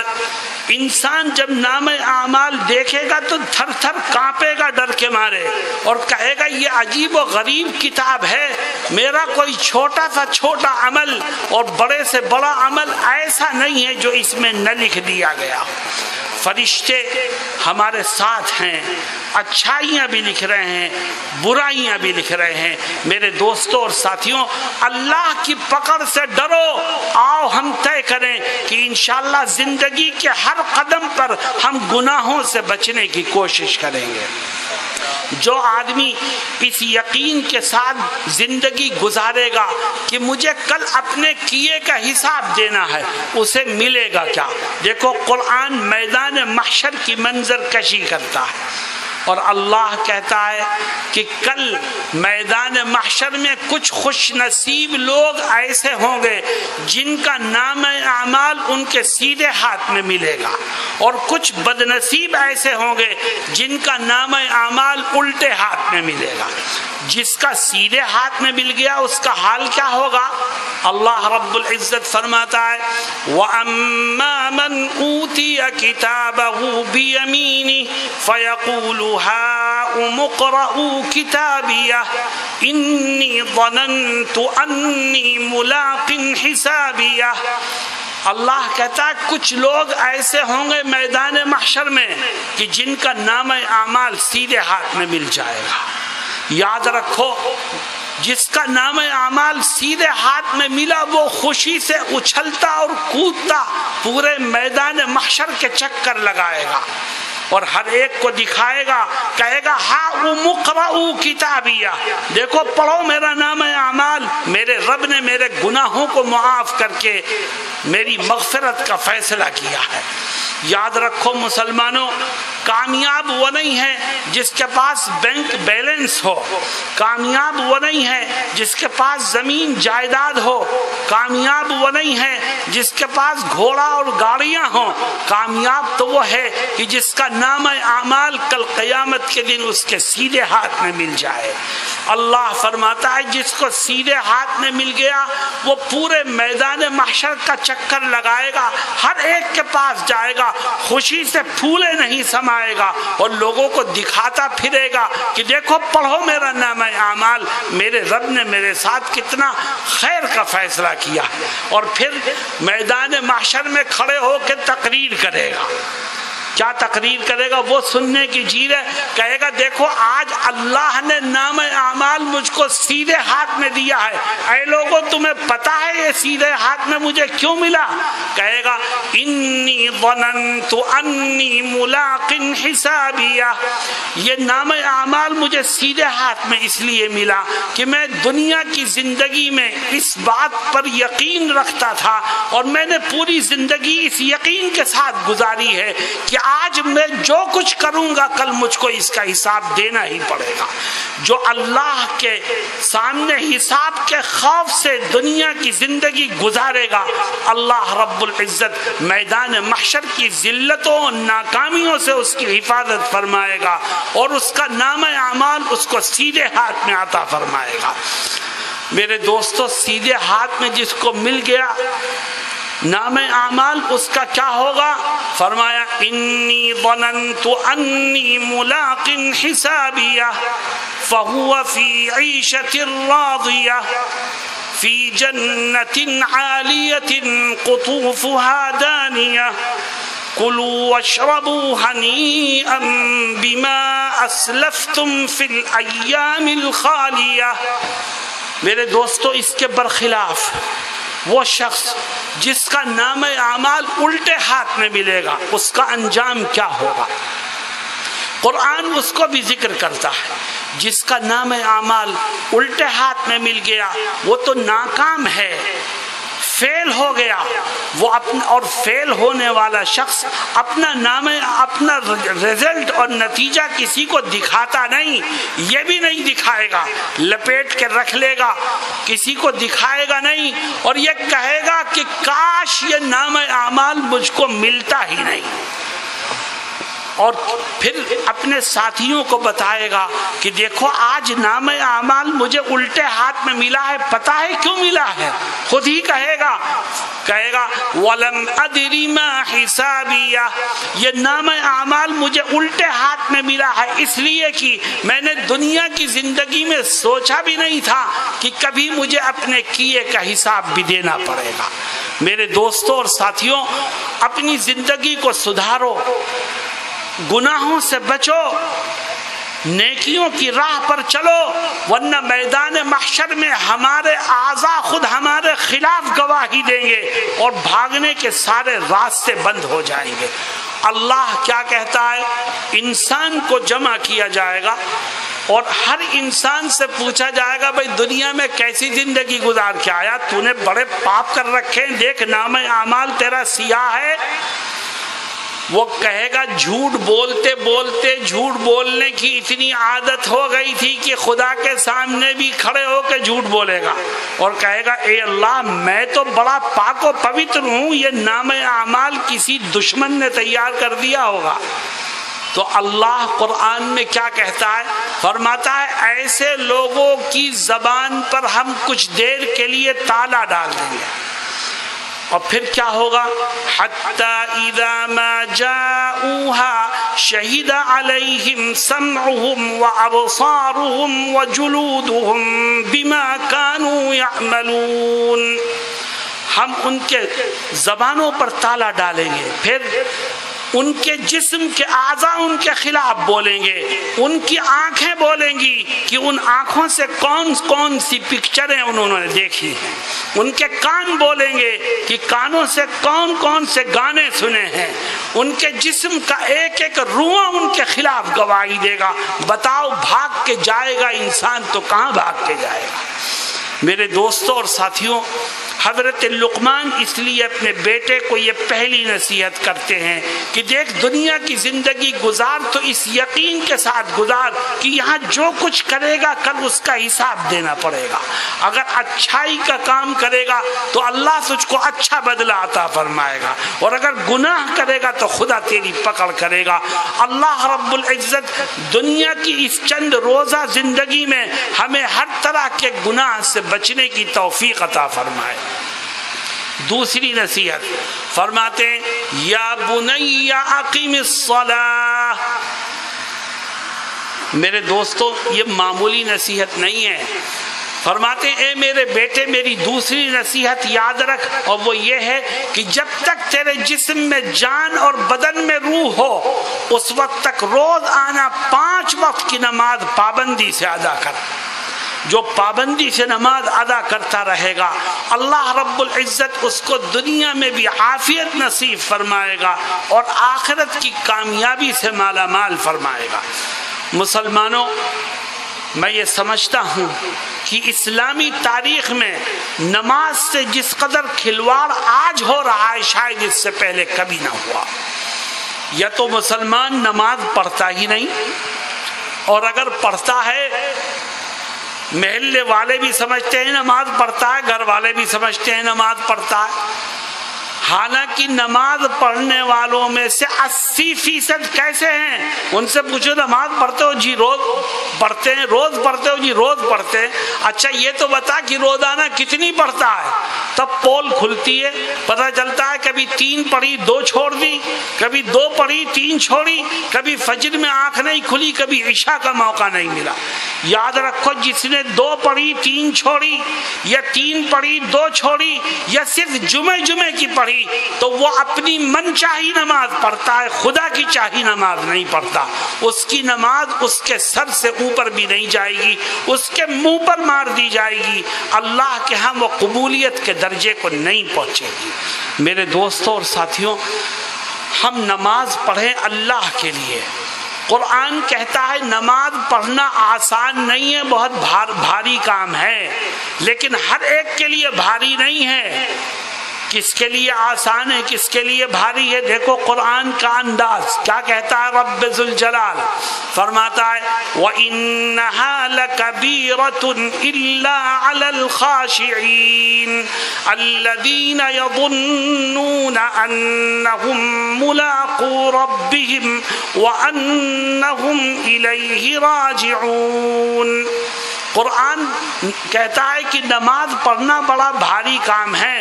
انسان جب نام اعمال دیکھے گا تو تھر تھر کانپے گا ڈر کے مارے اور کہے گا یہ عجیب و غریب کتاب ہے، میرا کوئی چھوٹا سا چھوٹا عمل اور بڑے سے بڑا عمل ایسا نہیں ہے جو اس میں نہ لکھ دیا گیا۔ فرشتے ہمارے ساتھ ہیں، اچھائیاں بھی لکھ رہے ہیں، برائیاں بھی لکھ رہے ہیں۔ میرے دوستوں اور ساتھیوں، اللہ کی پکڑ سے ڈرو۔ آؤ ہم طے کریں کہ انشاءاللہ زندگی کے ہر قدم پر ہم گناہوں سے بچنے کی کوشش کریں گے۔ جو آدمی اس یقین کے ساتھ زندگی گزارے گا کہ مجھے کل اپنے کیے کا حساب دینا ہے، اسے ملے گا کیا؟ دیکھو قرآن میدان محشر کی منظر کشی کرتا ہے اور اللہ کہتا ہے کہ کل میدان محشر میں کچھ خوش نصیب لوگ ایسے ہوں گے جن کا نام اعمال ان کے سیدھے ہاتھ میں ملے گا، اور کچھ بد نصیب ایسے ہوں گے جن کا نام اعمال الٹے ہاتھ میں ملے گا۔ جس کا سیدھے ہاتھ میں مل گیا اس کا حال کیا ہوگا؟ اللہ رب العزت فرماتا ہے وَأَمَّا مَنْ أُوتِيَ كِتَابَهُ بِيَمِينِهِ فَيَقُولُ هَاؤُمُ اقْرَءُوا كِتَابِيَهْ إِنِّي ظَنَنْتُ أَنِّي مُلَاقٍ حِسَابِيَهْ۔ اللہ کہتا ہے کچھ لوگ ایسے ہوں گے میدان محشر میں کہ جن کا نام اعمال سیدھے ہاتھ میں مل جائے گا۔ یاد رکھو، جس کا نام اعمال سیدھے ہاتھ میں ملا وہ خوشی سے اچھلتا اور کودتا پورے میدان محشر کے چکر لگائے گا اور ہر ایک کو دکھائے گا، کہے گا ہاؤم اقرؤوا کتابیہ، دیکھو پڑھو میرا نام اعمال، میرے رب نے میرے گناہوں کو معاف کر کے میری مغفرت کا فیصلہ کیا ہے۔ یاد رکھو مسلمانوں، کامیاب وہ نہیں ہے جس کے پاس بینک بیلنس ہو، کامیاب وہ نہیں ہے جس کے پاس زمین جائیداد ہو، کامیاب وہ نہیں ہے جس کے پاس گھوڑا اور گاڑیاں ہوں، کامیاب تو وہ ہے کہ جس کا نام اعمال کل قیامت کے دن اس کے سیدھے ہاتھ میں مل جائے۔ اللہ فرماتا ہے جس کو سیدھے ہاتھ میں مل گیا وہ پورے میدان محشر کا چکر لگائے گا، ہر ایک کے پاس جائے گا، خوشی سے پھولے نہیں سمائے گا اور لوگوں کو دکھاتا پھرے گا کہ دیکھو پڑھو میرا نام اعمال، میرے رب نے میرے ساتھ کتنا خیر کا فیصلہ کیا۔ اور پھر میدان محشر میں کھڑے ہو کے تقریر کرے گا۔ کیا تقریر کرے گا؟ وہ سننے کی چیز ہے، کہے گا دیکھو آج اللہ نے نام اعمال مجھ کو سیدھے ہاتھ میں دیا ہے، اے لوگوں تمہیں پتا ہے یہ سیدھے ہاتھ میں مجھے کیوں ملا؟ کہے گا انی ظننت انی ملاق حسابیہ، یہ نام اعمال مجھے سیدھے ہاتھ میں اس لیے ملا کہ میں دنیا کی زندگی میں اس بات پر یقین رکھتا تھا اور میں نے پوری زندگی اس یقین کے ساتھ گزاری ہے کہ آج میں جو کچھ کروں گا کل مجھ کو اس کا حساب دینا ہی پڑے گا۔ جو اللہ کے سامنے حساب کے خوف سے دنیا کی زندگی گزارے گا، اللہ رب العزت میدان محشر کی ذلتوں اور ناکامیوں سے اس کی حفاظت فرمائے گا اور اس کا نام اعمال اس کو سیدھے ہاتھ میں عطا فرمائے گا۔ میرے دوستو، سیدھے ہاتھ میں جس کو مل گیا نام اعمال اس کا کیا ہوگا؟ فرمایا انی ظننت انی ملاق حسابیہ فہو فی عیشۃ راضیہ فی جنت عالیۃ قطوفها دانیہ کلوا واشربوا ہنیئا بما اسلفتم فی الایام الخالیہ۔ میرے دوستو، اس کے برخلاف وہ شخص جس کا نام اعمال الٹے ہاتھ میں ملے گا اس کا انجام کیا ہوگا؟ قرآن اس کو بھی ذکر کرتا ہے، جس کا نام اعمال الٹے ہاتھ میں مل گیا وہ تو ناکام ہے، فیل ہو گیا وہ اور فیل ہونے والا شخص اپنا نام اپنا رزلٹ اور نتیجہ کسی کو دکھاتا نہیں، یہ بھی نہیں دکھائے گا، لپیٹ کے رکھ لے گا، کسی کو دکھائے گا نہیں، اور یہ کہے گا کہ کاش یہ نام اعمال مجھ کو ملتا ہی نہیں، اور پھر اپنے ساتھیوں کو بتائے گا کہ دیکھو آج نام اعمال مجھے الٹے ہاتھ میں ملا ہے، پتہ ہے کیوں ملا ہے؟ خود ہی کہے گا وَلَمْ أَدْرِ مَا حِسَابِيَهْ، یہ نام اعمال مجھے الٹے ہاتھ میں ملا ہے اس لیے کہ میں نے دنیا کی زندگی میں سوچا بھی نہیں تھا کہ کبھی مجھے اپنے کیے کا حساب بھی دینا پڑے گا۔ میرے دوستوں اور ساتھیوں، اپنی زندگی کو سدھارو، گناہوں سے بچو، نیکیوں کی راہ پر چلو، ورنہ میدان محشر میں ہمارے اعضاء خود ہمارے خلاف گواہی دیں گے اور بھاگنے کے سارے راستے بند ہو جائیں گے۔ اللہ کیا کہتا ہے؟ انسان کو جمع کیا جائے گا اور ہر انسان سے پوچھا جائے گا بھائی دنیا میں کیسی زندگی گزار کے آیا، تو نے بڑے پاپ کر رکھے ہیں، دیکھ نام اعمال تیرا سیاہ ہے۔ وہ کہے گا جھوٹ بولتے بولتے جھوٹ بولنے کی اتنی عادت ہو گئی تھی کہ خدا کے سامنے بھی کھڑے ہو کے جھوٹ بولے گا اور کہے گا اے اللہ میں تو بڑا پاک و پوتر ہوں، یہ نام اعمال کسی دشمن نے تیار کر دیا ہوگا۔ تو اللہ قرآن میں کیا کہتا ہے؟ فرماتا ہے ایسے لوگوں کی زبان پر ہم کچھ دیر کے لیے تالا ڈال دیں گے، اور پھر کیا ہوگا؟ حتی اذا ما جاؤوها شہد علیہم سمعهم وابصارهم وجلودهم بما كانوا يعملون، ہم ان کے زبانوں پر تالا ڈالیں گے، پھر ان کے جسم کے اعضاء ان کے خلاف بولیں گے، ان کی آنکھیں بولیں گی کہ ان آنکھوں سے کون کون سی پکچریں انہوں نے دیکھی ہیں، ان کے کان بولیں گے کہ کانوں سے کون کون سے گانے سنے ہیں، ان کے جسم کا ایک ایک روح ان کے خلاف گواہی دے گا۔ بتاؤ بھاگ کے جائے گا انسان تو کہاں بھاگ کے جائے گا؟ میرے دوستوں اور ساتھیوں، حضرت لقمان اس لیے اپنے بیٹے کو یہ پہلی نصیحت کرتے ہیں کہ دیکھ دنیا کی زندگی گزار تو اس یقین کے ساتھ گزار کہ یہاں جو کچھ کرے گا کل اس کا حساب دینا پڑے گا۔ اگر اچھائی کا کام کرے گا تو اللہ تجھ کو اچھا بدلہ عطا فرمائے گا، اور اگر گناہ کرے گا تو خدا تیری پکڑ کرے گا۔ اللہ رب العزت دنیا کی اس چند روزہ زندگی میں ہمیں ہر طرح کے گناہ سے بچنے کی توفیق عطا فرمائے۔ دوسری نصیحت فرماتے ہیں یا بنی اقیم الصلاۃ۔ میرے دوستو یہ معمولی نصیحت نہیں ہے، فرماتے ہیں اے میرے بیٹے میری دوسری نصیحت یاد رکھ، اور وہ یہ ہے کہ جب تک تیرے جسم میں جان اور بدن میں روح ہو اس وقت تک روز آنا 5 وقت کی نماز پابندی سے ادا کر۔ جو پابندی سے نماز ادا کرتا رہے گا اللہ رب العزت اس کو دنیا میں بھی عافیت نصیب فرمائے گا اور آخرت کی کامیابی سے مالا مال فرمائے گا۔ مسلمانوں، میں یہ سمجھتا ہوں کہ اسلامی تاریخ میں نماز سے جس قدر کھلواڑ آج ہو رہا ہے شاید اس سے پہلے کبھی نہ ہوا۔ یا تو مسلمان نماز پڑھتا ہی نہیں، اور اگر پڑھتا ہے محلے والے بھی سمجھتے ہیں نماز پڑھتا ہے، گھر والے بھی سمجھتے ہیں نماز پڑھتا ہے، حالانکہ نماز پڑھنے والوں میں سے 80% کیسے ہیں؟ ان سے پوچھو نماز پڑھتے ہو؟ جی روز پڑھتے ہیں۔ روز پڑھتے ہو؟ جی روز پڑھتے ہیں۔ اچھا یہ تو بتا کہ روزانہ کتنی پڑھتا ہے؟ تب پول کھلتی ہے، پتہ چلتا ہے کبھی 3 پڑھی 2 چھوڑ دی، کبھی 2 پڑھی 3 چھوڑی، کبھی فجر میں آنکھ نہیں کھلی، کبھی عشاء کا موقع نہیں ملا۔ یاد رکھو جس نے 2 پڑھی 3 چھوڑی، یا 3 پڑھی 2 چھوڑی، یا صرف جمعے کی پڑھی، تو وہ اپنی من چاہی نماز پڑھتا ہے، خدا کی چاہی نماز نہیں پڑھتا۔ اس کی نماز اس کے سر سے اوپر بھی نہیں جائے گی، اس کے منہ پر مار دی جائے گی، اللہ کے ہاں وہ قبولیت کے درجے کو نہیں پہنچے گی۔ میرے دوستوں اور ساتھیوں، ہم نماز پڑھیں اللہ کے لیے۔ قرآن کہتا ہے نماز پڑھنا آسان نہیں ہے، بہت بھاری کام ہے، لیکن ہر ایک کے لیے بھاری نہیں ہے۔ کس کے لیے آسان ہے کس کے لیے بھاری ہے؟ دیکھو قرآن کا انداز کیا کہتا ہے رب ذوالجلال، فرماتا ہے وَإِنَّهَا لَكَبِيرَةٌ إِلَّا عَلَى الْخَاشِعِينَ الَّذِينَ يَظُنُّونَ أَنَّهُمْ مُلَاقُو رَبِّهِمْ وَأَنَّهُمْ إِلَيْهِ راجعون۔ قرآن کہتا ہے کہ نماز پڑھنا بڑا بھاری کام ہے،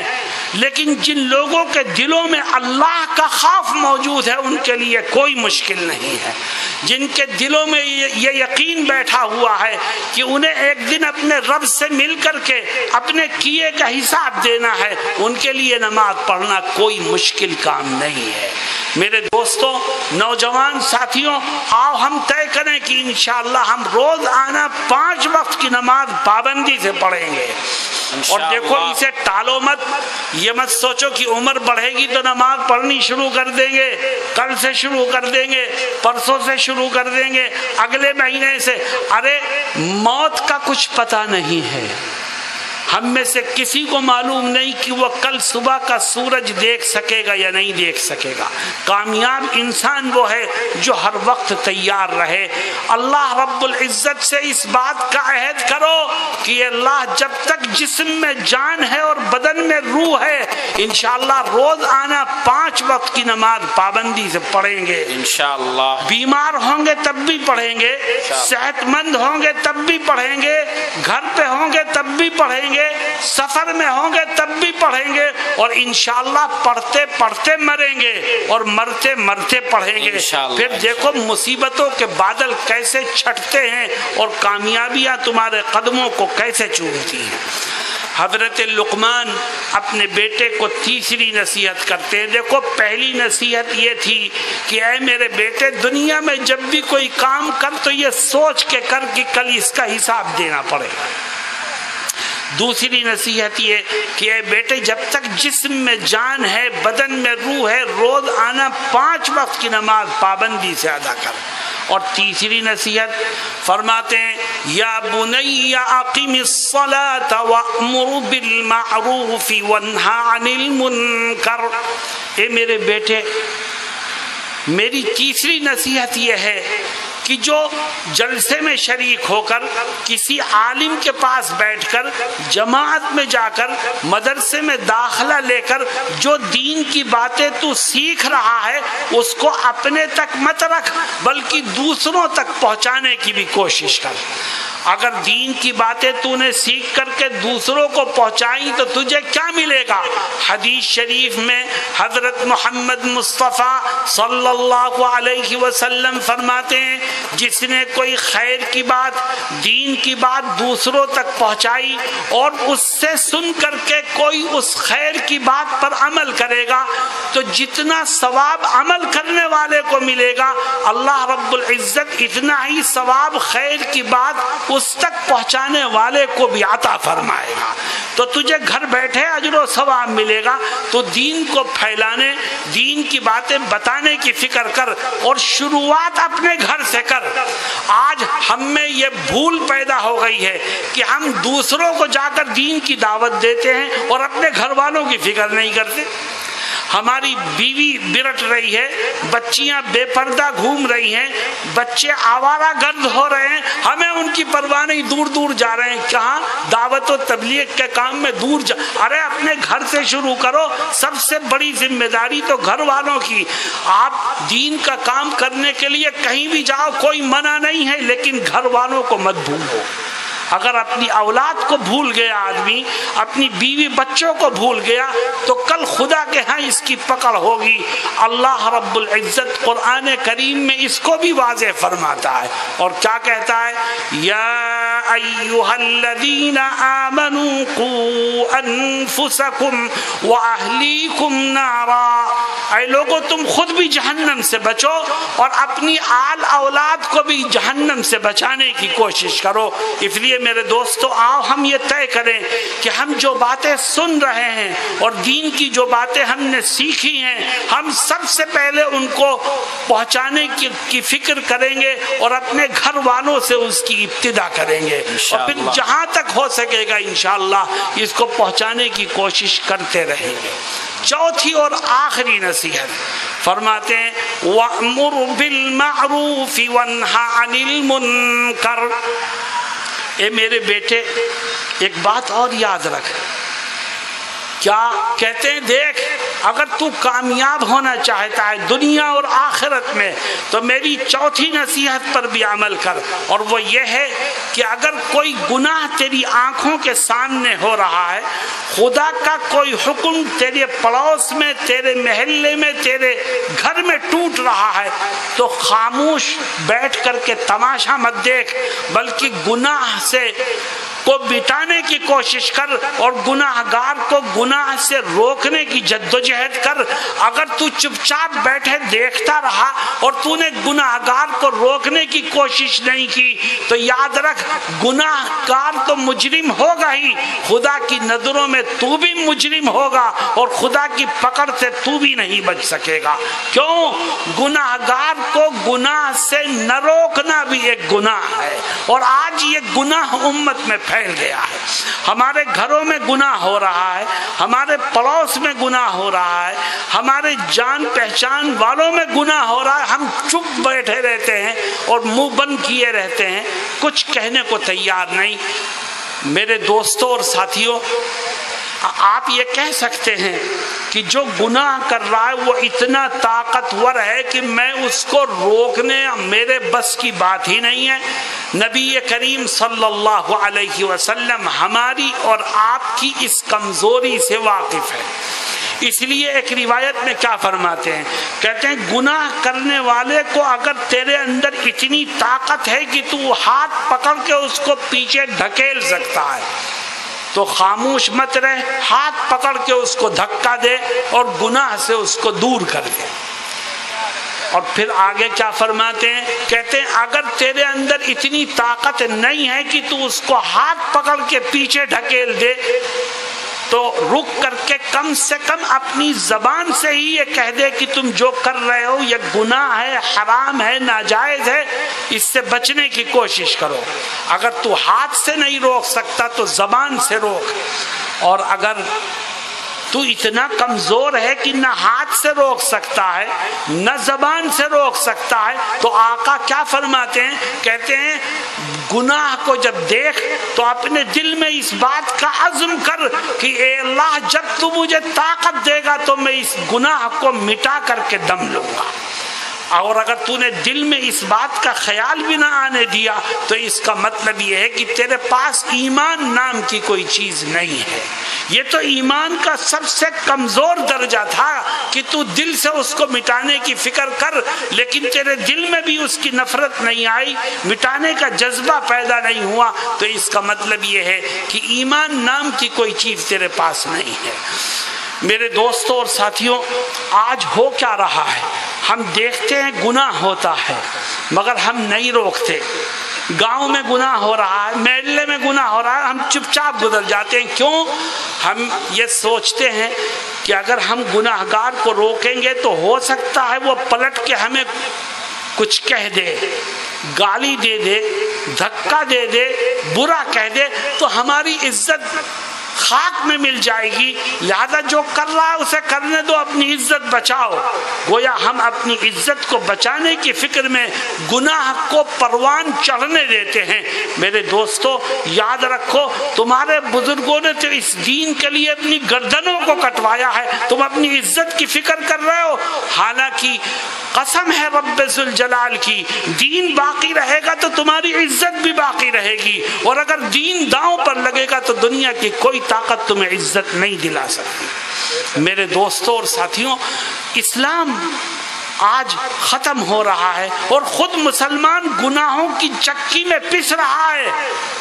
لیکن جن لوگوں کے دلوں میں اللہ کا خوف موجود ہے ان کے لیے کوئی مشکل نہیں ہے۔ جن کے دلوں میں یہ یقین بیٹھا ہوا ہے کہ انہیں ایک دن اپنے رب سے مل کر کے اپنے کیے کا حساب دینا ہے، ان کے لیے نماز پڑھنا کوئی مشکل کام نہیں ہے۔ میرے دوستوں، نوجوان ساتھیوں، آؤ ہم طے کریں کہ انشاءاللہ ہم روز آنا 5 وقت کی نماز پابندی سے پڑھیں گے۔ اور دیکھو اسے ٹالو مت، یہ مت سوچو کہ عمر بڑھے گی تو نماز پڑھنی شروع کر دیں گے، کل سے شروع کر دیں گے، پرسوں سے شروع کر دیں گے، اگلے مہینے سے۔ ارے موت کا کچھ پتہ نہیں ہے، ہم میں سے کسی کو معلوم نہیں کہ وہ کل صبح کا سورج دیکھ سکے گا یا نہیں دیکھ سکے گا۔ کامیاب انسان وہ ہے جو ہر وقت تیار رہے۔ اللہ رب العزت سے اس بات کا عہد کرو کہ اللہ جب تک جسم میں جان ہے اور بدن میں روح ہے انشاءاللہ روز آنا 5 وقت کی نماز پابندی سے پڑھیں گے انشاءاللہ۔ بیمار ہوں گے تب بھی پڑھیں گے، صحت مند ہوں گے تب بھی پڑھیں گے، گھر پہ ہوں گے تب بھی پڑھیں گے، سفر میں ہوں گے تب بھی پڑھیں گے، اور انشاءاللہ پڑھتے پڑھتے مریں گے اور مرتے مرتے پڑھیں گے۔ پھر دیکھو مصیبتوں کے بادل کیسے چھٹتے ہیں اور کامیابیاں تمہارے قدموں کو کیسے چومتی ہیں۔ حضرت لقمان اپنے بیٹے کو تیسری نصیحت کرتے ہیں۔ دیکھو پہلی نصیحت یہ تھی کہ اے میرے بیٹے دنیا میں جب بھی کوئی کام کر تو یہ سوچ کے کر کہ کل اس کا حساب دینا پڑے گا۔ دوسری نصیحت یہ کہ اے بیٹے جب تک جسم میں جان ہے بدن میں روح ہے روز آنا 5 وقت کی نماز پابندی سے ادا کر۔ اور تیسری نصیحت فرماتے ہیں یا بنی اقم الصلاۃ وامر بالمعروف وانھ عن المنکر۔ اے میرے بیٹے میری تیسری نصیحت یہ ہے کہ جو جلسے میں شریک ہو کر کسی عالم کے پاس بیٹھ کر جماعت میں جا کر مدرسے میں داخلہ لے کر جو دین کی باتیں تو سیکھ رہا ہے اس کو اپنے تک مت رکھ بلکہ دوسروں تک پہنچانے کی بھی کوشش کر۔ اگر دین کی باتیں تو نے سیکھ کر کے دوسروں کو پہنچائی تو تجھے کیا ملے گا؟ حدیث شریف میں حضرت محمد مصطفیٰ صلی اللہ علیہ وسلم فرماتے ہیں جس نے کوئی خیر کی بات دین کی بات دوسروں تک پہنچائی اور اس سے سن کر کے کوئی اس خیر کی بات پر عمل کرے گا تو جتنا ثواب عمل کرنے والے کو ملے گا اللہ رب العزت اتنا ہی ثواب خیر کی بات اس تک پہنچانے والے کو بھی عطا فرمائے گا۔ تو تجھے گھر بیٹھے اجر و ثواب ملے گا، تو دین کو پھیلانے دین کی باتیں بتانے کی فکر کر اور شروعات اپنے گھر سے کر۔ آج ہم میں یہ بھول پیدا ہو گئی ہے کہ ہم دوسروں کو جا کر دین کی دعوت دیتے ہیں اور اپنے گھر والوں کی فکر نہیں کرتے۔ ہماری بیوی برٹ رہی ہے، بچیاں بے پردہ گھوم رہی ہیں، بچے آوارہ گرد ہو رہے ہیں، ہمیں ان کی پرواہ نہیں، دور دور جا رہے ہیں۔ کہاں؟ دعوت و تبلیغ کے کام میں دور جا۔ ارے اپنے گھر سے شروع کرو، سب سے بڑی ذمہ داری تو گھر والوں کی۔ آپ دین کا کام کرنے کے لیے کہیں بھی جاؤ کوئی منع نہیں ہے، لیکن گھر والوں کو مت بھولو۔ اگر اپنی اولاد کو بھول گیا آدمی، اپنی بیوی بچوں کو بھول گیا تو کل خدا کے ہاں اس کی پکڑ ہوگی۔ اللہ رب العزت قرآن کریم میں اس کو بھی واضح فرماتا ہے اور کیا کہتا ہے؟ یا ایھا الذین آمنوا قوا انفسکم واہلیکم نارا۔ اے لوگو تم خود بھی جہنم سے بچو اور اپنی آل اولاد کو بھی جہنم سے بچانے کی کوشش کرو۔ اس لیے میرے دوستو آؤ ہم یہ طے کریں کہ ہم جو باتیں سن رہے ہیں اور دین کی جو باتیں ہم نے سیکھی ہیں ہم سب سے پہلے ان کو پہنچانے کی فکر کریں گے اور اپنے گھر والوں سے اس کی ابتدا کریں گے اور پھر جہاں تک ہو سکے گا انشاءاللہ اس کو پہنچانے کی کوشش کرتے رہیں گے۔ چوتھی اور آخری نصیحت فرماتے ہیں وَأْمُرْ بِالْمَعْرُوفِ وَانْهَ عَنِ الْمُنْكَرِ۔ اے میرے بیٹے ایک بات اور یاد رکھ، کیا کہتے ہیں دیکھ اگر تو کامیاب ہونا چاہتا ہے دنیا اور آخرت میں تو میری چوتھی نصیحت پر بھی عمل کر، اور وہ یہ ہے کہ اگر کوئی گناہ تیری آنکھوں کے سامنے ہو رہا ہے، خدا کا کوئی حکم تیرے پڑوس میں، تیرے محلے میں، تیرے گھر میں ٹوٹ رہا ہے تو خاموش بیٹھ کر کے تماشا مت دیکھ، بلکہ گناہ سے کو مٹانے کی کوشش کر اور گناہ گار کو گناہ سے روکنے کی جدوجہد کر۔ اگر تو چپ چاپ بیٹھے دیکھتا رہا اور تو نے گناہ گار کو روکنے کی کوشش نہیں کی تو یاد رکھ گناہ گار تو مجرم ہوگا ہی، خدا کی نظروں میں تو بھی مجرم ہوگا اور خدا کی پکڑ سے تو بھی نہیں بچ سکے گا۔ کیوں؟ گناہ گار کو گناہ سے نہ روکنا بھی ایک گناہ ہے، اور آج یہ گناہ امت میں پھیل گیا ہے۔ ہمارے گھروں میں گناہ ہو رہا ہے، ہمارے پڑوس میں گناہ ہو رہا ہے، ہمارے جان پہچان والوں میں گناہ ہو رہا ہے، ہم چپ بیٹھے رہتے ہیں اور منہ بند کیے رہتے ہیں، کچھ کہنے کو تیار نہیں۔ میرے دوستوں اور ساتھیوں، آپ یہ کہہ سکتے ہیں کہ جو گناہ کر رہا ہے وہ اتنا طاقتور ہے کہ میں اس کو روکنے میرے بس کی بات ہی نہیں ہے۔ نبی کریم صلی اللہ علیہ وسلم ہماری اور آپ کی اس کمزوری سے واقف ہے، اس لیے ایک روایت میں کیا فرماتے ہیں، کہتے ہیں گناہ کرنے والے کو اگر تیرے اندر اتنی طاقت ہے کہ تو ہاتھ پکڑ کے اس کو پیچھے ڈھکیل سکتا ہے تو خاموش مت رہ، ہاتھ پکڑ کے اس کو دھکا دے اور گناہ سے اس کو دور کر دے۔ اور پھر آگے کیا فرماتے ہیں، کہتے ہیں اگر تیرے اندر اتنی طاقت نہیں ہے کہ تو اس کو ہاتھ پکڑ کے پیچھے ڈھکیل دے تو رک کر کے کم سے کم اپنی زبان سے ہی یہ کہہ دے کہ تم جو کر رہے ہو یہ گناہ ہے، حرام ہے، ناجائز ہے، اس سے بچنے کی کوشش کرو۔ اگر تو ہاتھ سے نہیں روک سکتا تو زبان سے روک، اور اگر تو اتنا کمزور ہے کہ نہ ہاتھ سے روک سکتا ہے نہ زبان سے روک سکتا ہے تو آقا کیا فرماتے ہیں، کہتے ہیں گناہ کو جب دیکھ تو اپنے دل میں اس بات کا عزم کر کہ اے اللہ جب تو مجھے طاقت دے گا تو میں اس گناہ کو مٹا کر کے دم لوں گا۔ اور اگر تو نے دل میں اس بات کا خیال بھی نہ آنے دیا تو اس کا مطلب یہ ہے کہ تیرے پاس ایمان نام کی کوئی چیز نہیں ہے۔ یہ تو ایمان کا سب سے کمزور درجہ تھا کہ تو دل سے اس کو مٹانے کی فکر کر، لیکن تیرے دل میں بھی اس کی نفرت نہیں آئی، مٹانے کا جذبہ پیدا نہیں ہوا، تو اس کا مطلب یہ ہے کہ ایمان نام کی کوئی چیز تیرے پاس نہیں ہے۔ میرے دوستوں اور ساتھیوں، آج ہو کیا رہا ہے، ہم دیکھتے ہیں گناہ ہوتا ہے مگر ہم نہیں روکتے۔ گاؤں میں گناہ ہو رہا ہے، محلے میں گناہ ہو رہا ہے، ہم چپ چاپ گزر جاتے ہیں۔ کیوں؟ ہم یہ سوچتے ہیں کہ اگر ہم گناہ گار کو روکیں گے تو ہو سکتا ہے وہ پلٹ کے ہمیں کچھ کہہ دے، گالی دے دے، دھکا دے دے، برا کہہ دے تو ہماری عزت خاک میں مل جائے گی، لہذا جو کر رہا ہے اسے کرنے دو، اپنی عزت بچاؤ۔ گویا ہم اپنی عزت کو بچانے کی فکر میں گناہ کو پروان چڑھنے دیتے ہیں۔ میرے دوستو یاد رکھو، تمہارے بزرگوں نے تو اس دین کے لیے اپنی گردنوں کو کٹوایا ہے، تم اپنی عزت کی فکر کر رہے ہو، حالانکہ قسم ہے رب ذوالجلال کی، دین باقی رہے گا تو تمہاری عزت بھی باقی رہے گی، اور اگر دین داؤں پر لگے گا تو دنیا کی کوئی طاقت تمہیں عزت نہیں دلا سکتی۔ میرے دوستوں اور ساتھیوں، اسلام آج ختم ہو رہا ہے اور خود مسلمان گناہوں کی چکی میں پس رہا ہے،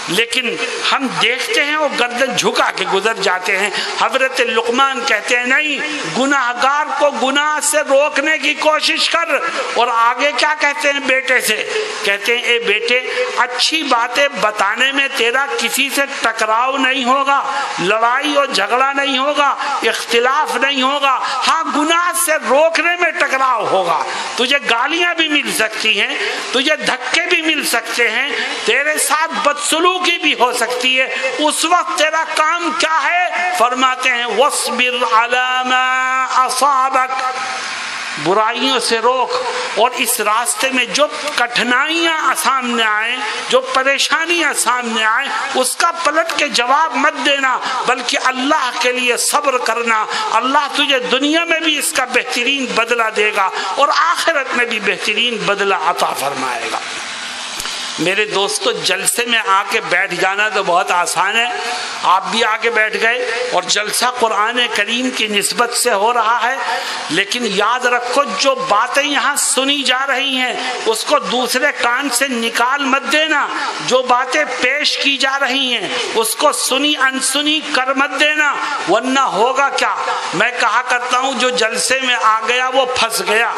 لیکن ہم دیکھتے ہیں وہ گردن جھکا کے گزر جاتے ہیں۔ حضرت لقمان کہتے ہیں نہیں، گناہگار کو گناہ سے روکنے کی کوشش کر۔ اور آگے کیا کہتے ہیں بیٹے سے؟ کہتے ہیں اے بیٹے، اچھی باتیں بتانے میں تیرا کسی سے ٹکراؤ نہیں ہوگا، لڑائی اور جھگڑا نہیں ہوگا، اختلاف نہیں ہوگا، ہاں گناہ سے روکنے میں ٹکراؤ ہوگا۔ تجھے گالیاں بھی مل سکتی ہیں، تجھے دھکے بھی مل سکتے ہیں، تیرے ساتھ بدسلوکی بھی ہو سکتی ہے، اس وقت تیرا کام کیا ہے؟ فرماتے ہیں وَاصْبِرْ عَلَى مَا أَصَابَكَ، برائیوں سے روک، اور اس راستے میں جو کٹھنائیاں سامنے آئیں، جو پریشانیاں سامنے آئیں، اس کا پلٹ کے جواب مت دینا، بلکہ اللہ کے لیے صبر کرنا۔ اللہ تجھے دنیا میں بھی اس کا بہترین بدلہ دے گا اور آخرت میں بھی بہترین بدلہ عطا فرمائے گا۔ میرے دوستو، جلسے میں آ کے بیٹھ جانا تو بہت آسان ہے، آپ بھی آ کے بیٹھ گئے اور جلسہ قرآن کریم کی نسبت سے ہو رہا ہے، لیکن یاد رکھو جو باتیں یہاں سنی جا رہی ہیں اس کو دوسرے کان سے نکال مت دینا، جو باتیں پیش کی جا رہی ہیں اس کو سنی انسنی کر مت دینا، ورنہ ہوگا کیا؟ میں کہا کرتا ہوں جو جلسے میں آ گیا وہ پھنس گیا۔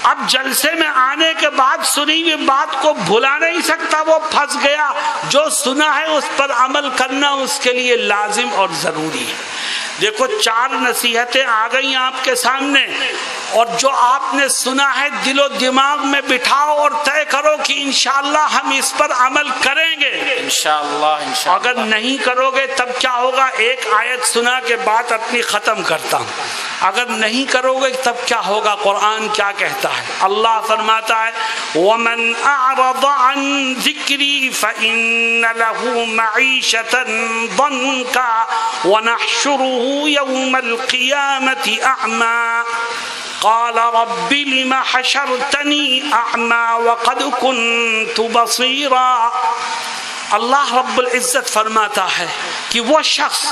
اب جلسے میں آنے کے بعد سنی ہوئی بات کو بھلا نہیں سکتا، وہ پھنس گیا۔ جو سنا ہے اس پر عمل کرنا اس کے لیے لازم اور ضروری ہے۔ دیکھو 4 نصیحتیں آ گئی آپ کے سامنے، اور جو آپ نے سنا ہے دل و دماغ میں بٹھاؤ اور طے کرو کہ انشاءاللہ ہم اس پر عمل کریں گے۔ انشاءاللہ اگر نہیں کرو گے تب کیا ہوگا؟ ایک آیت سنا کے بات اپنی ختم کرتا ہوں، اگر نہیں کرو گے تب کیا ہوگا؟ قرآن کیا کہتا ہے؟ اللہ فرماتا ہے وَمَنْ أَعْرَضَ عَنْ ذِكْرِي فَإِنَّ لَهُ مَعِيشَةً ضَنْكًا وَنَحْشُرُهُ يَوْمَ الْقِيَامَةِ أَعْمَى قال رب لم حشرتنی اعمی وقد كنت بصیرا۔ اللہ رب العزت فرماتا ہے کہ وہ شخص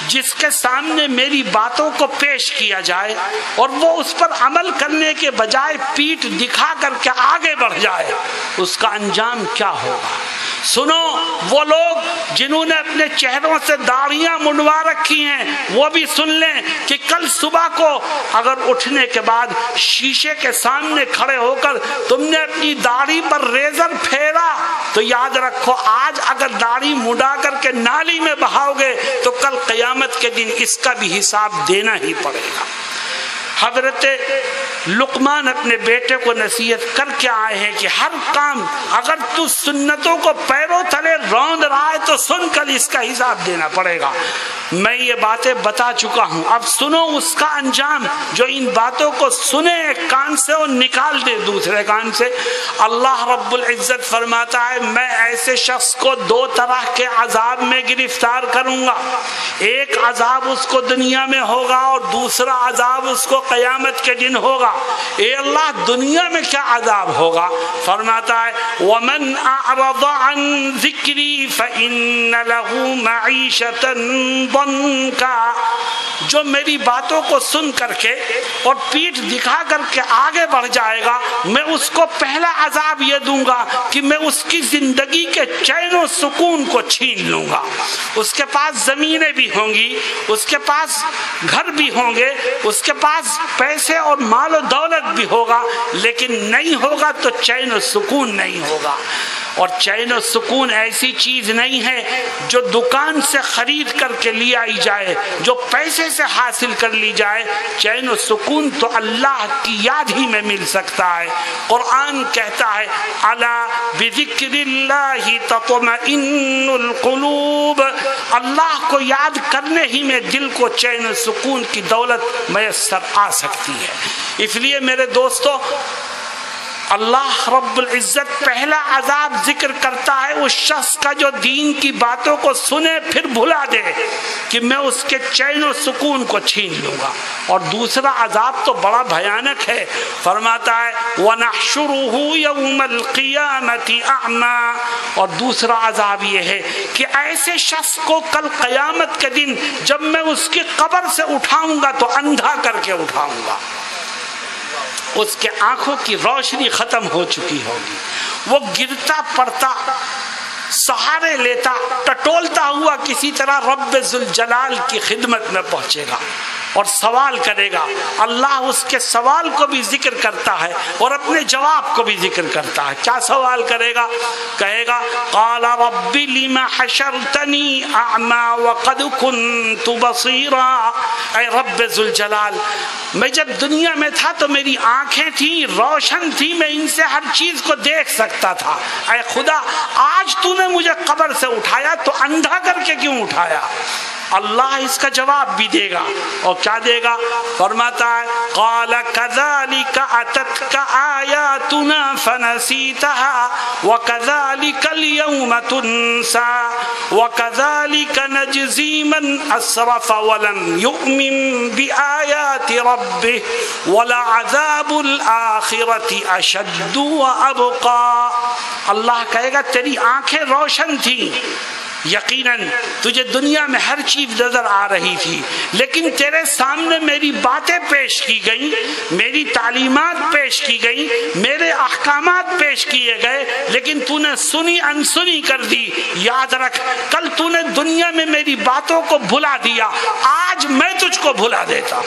جس کے سامنے میری باتوں کو پیش کیا جائے اور وہ اس پر عمل کرنے کے بجائے پیٹھ دکھا کر کے آگے بڑھ جائے، اس کا انجام کیا ہوگا؟ سنو، وہ لوگ جنہوں نے اپنے چہروں سے داڑھیاں منڈوا رکھی ہیں وہ بھی سن لیں کہ کل صبح کو اگر اٹھنے کے بعد شیشے کے سامنے کھڑے ہو کر تم نے اپنی داڑھی پر ریزر پھیرا تو یاد رکھو آج اگر داڑھی منڈا کر کے نالی میں بہاؤ گے تو کل قیامت کے دن اس کا بھی حساب دینا ہی پڑے گا۔ حضرت لقمان اپنے بیٹے کو نصیحت کر کے آئے ہیں کہ ہر کام اگر تو سنتوں کو پیروں تلے روند رہا ہے تو سن کر اس کا حساب دینا پڑے گا۔ میں یہ باتیں بتا چکا ہوں، اب سنو اس کا انجام۔ جو ان باتوں کو سنے ایک کان سے اور نکال دے دوسرے کان سے۔ اللہ رب العزت فرماتا ہے میں ایسے شخص کو 2 طرح کے عذاب میں گرفتار کروں گا، ایک عذاب اس کو دنیا میں ہوگا اور دوسرا عذاب اس کو قیامت کے دن ہوگا۔ اے اللہ دنیا میں کیا عذاب ہوگا؟ فرماتا ہے وَمَنْ أَعْرَضَ عَنْ ذِكْرِي فَإِنَّ لَهُ مَعِيشَةً ضَنْكًا، جو میری باتوں کو سن کر کے اور پیٹھ دکھا کر کے آگے بڑھ جائے گا میں اس کو پہلا عذاب یہ دوں گا کہ میں اس کی زندگی کے چین و سکون کو چھین لوں گا۔ اس کے پاس زمینیں بھی ہوں گی، اس کے پاس گھر بھی ہوں گے، اس کے پاس پیسے اور مال و دولت بھی ہوگا، لیکن نہیں ہوگا تو چین و سکون نہیں ہوگا۔ اور چین و سکون ایسی چیز نہیں ہے جو دکان سے خرید کر کے لے آئی جائے، جو پیسے سے حاصل کر لی جائے۔ چین و سکون تو اللہ کی یاد ہی میں مل سکتا ہے۔ قرآن کہتا ہے الا بذکر اللہ تطمئن القلوب، اللہ کو یاد کرنے ہی میں دل کو چین و سکون کی دولت میسر آ سکتی ہے۔ اس لیے میرے دوستو اللہ رب العزت پہلا عذاب ذکر کرتا ہے اس شخص کا جو دین کی باتوں کو سنے پھر بھلا دے کہ میں اس کے چین و سکون کو چھین لوں گا، اور دوسرا عذاب تو بڑا بھیانک ہے۔ فرماتا ہے وَنَحْشُرُهُ يَوْمَ الْقِيَامَةِ أَعْمَى، اور دوسرا عذاب یہ ہے کہ ایسے شخص کو کل قیامت کے دن جب میں اس کی قبر سے اٹھاؤں گا تو اندھا کر کے اٹھاؤں گا۔ اس کے آنکھوں کی روشنی ختم ہو چکی ہوگی، وہ گرتا پڑتا، سہارے لیتا، ٹٹولتا ہوا کسی طرح رب ذوالجلال کی خدمت میں پہنچے گا اور سوال کرے گا۔ اللہ اس کے سوال کو بھی ذکر کرتا ہے اور اپنے جواب کو بھی ذکر کرتا ہے۔ کیا سوال کرے گا؟ کہے گا قال رب لم حشرتنی اعمی وقد كنت بصیرا، اے رب ذوالجلال، میں جب دنیا میں تھا تو میری آنکھیں تھیں، روشن تھی، میں ان سے ہر چیز کو دیکھ سکتا تھا، اے خدا آج تو نے مجھے قبر سے اٹھایا تو اندھا کر کے کیوں اٹھایا؟ اللہ اس کا جواب بھی دے گا، اور کیا دے گا؟ فرماتا ہے قال كذلك اتتك آیاتنا فنسیتها وكذلك اليوم تنسى وكذلك نجزي من اسرف ولم يؤمن بآیات ربه ولعذاب الآخرة اشد وابقى۔ اللہ کہے گا تیری آنکھیں روشن تھیں، یقیناً تجھے دنیا میں ہر چیز نظر آ رہی تھی، لیکن تیرے سامنے میری باتیں پیش کی گئیں، میری تعلیمات پیش کی گئیں، میرے احکامات پیش کیے گئے، لیکن تو نے سنی انسنی کر دی۔ یاد رکھ کل تو نے دنیا میں میری باتوں کو بھلا دیا، آج میں تجھ کو بھلا دیتا۔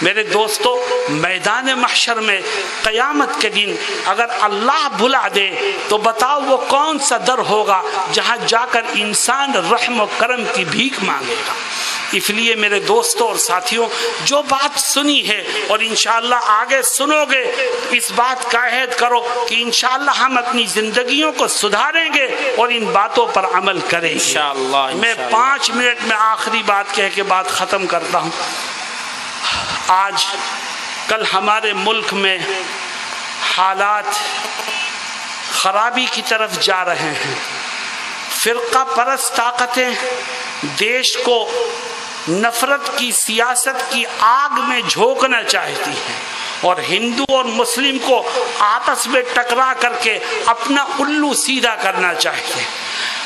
میرے دوستو، میدان محشر میں قیامت کے دن اگر اللہ بھلا دے تو بتاؤ وہ کون سا در ہوگا جہاں جا کر انسان رحم و کرم کی بھیک مانگے گا۔ اس لیے میرے دوستوں اور ساتھیوں، جو بات سنی ہے اور انشاءاللہ آگے سنو گے، اس بات کا عہد کرو کہ انشاءاللہ ہم اپنی زندگیوں کو سدھاریں گے اور ان باتوں پر عمل کریں گے انشاءاللہ۔ میں 5 منٹ میں آخری بات کہہ کے بات ختم کرتا ہوں۔ آج کل ہمارے ملک میں حالات خرابی کی طرف جا رہے ہیں۔ فرقہ پرست طاقتیں دیش کو نفرت کی سیاست کی آگ میں جھونکنا چاہتی ہیں اور ہندو اور مسلم کو آپس میں ٹکرا کر کے اپنا الو سیدھا کرنا چاہتے ہیں۔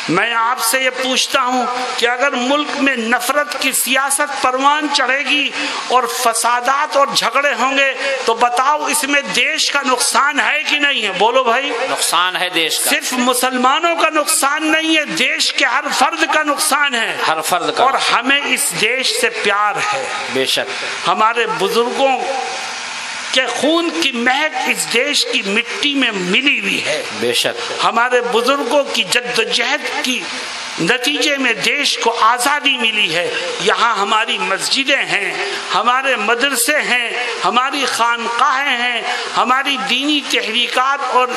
میں آپ سے یہ پوچھتا ہوں کہ اگر ملک میں نفرت کی سیاست پروان چڑھے گی اور فسادات اور جھگڑے ہوں گے تو بتاؤ اس میں دیش کا نقصان ہے کہ نہیں ہے؟ بولو بھائی، نقصان ہے دیش کا۔ صرف مسلمانوں کا نقصان نہیں ہے، دیش کے ہر فرد کا نقصان ہے، ہر فرد کا۔ اور ہمیں اس دیش سے پیار ہے، بے شک۔ ہمارے بزرگوں کہ خون کی مہک اس دیش کی مٹی میں ملی ہوئی ہے، بے شک۔ ہمارے بزرگوں کی جدوجہد کی نتیجے میں دیش کو آزادی ملی ہے۔ یہاں ہماری مسجدیں ہیں، ہمارے مدرسے ہیں، ہماری خانقاہیں ہیں، ہماری دینی تحریکات اور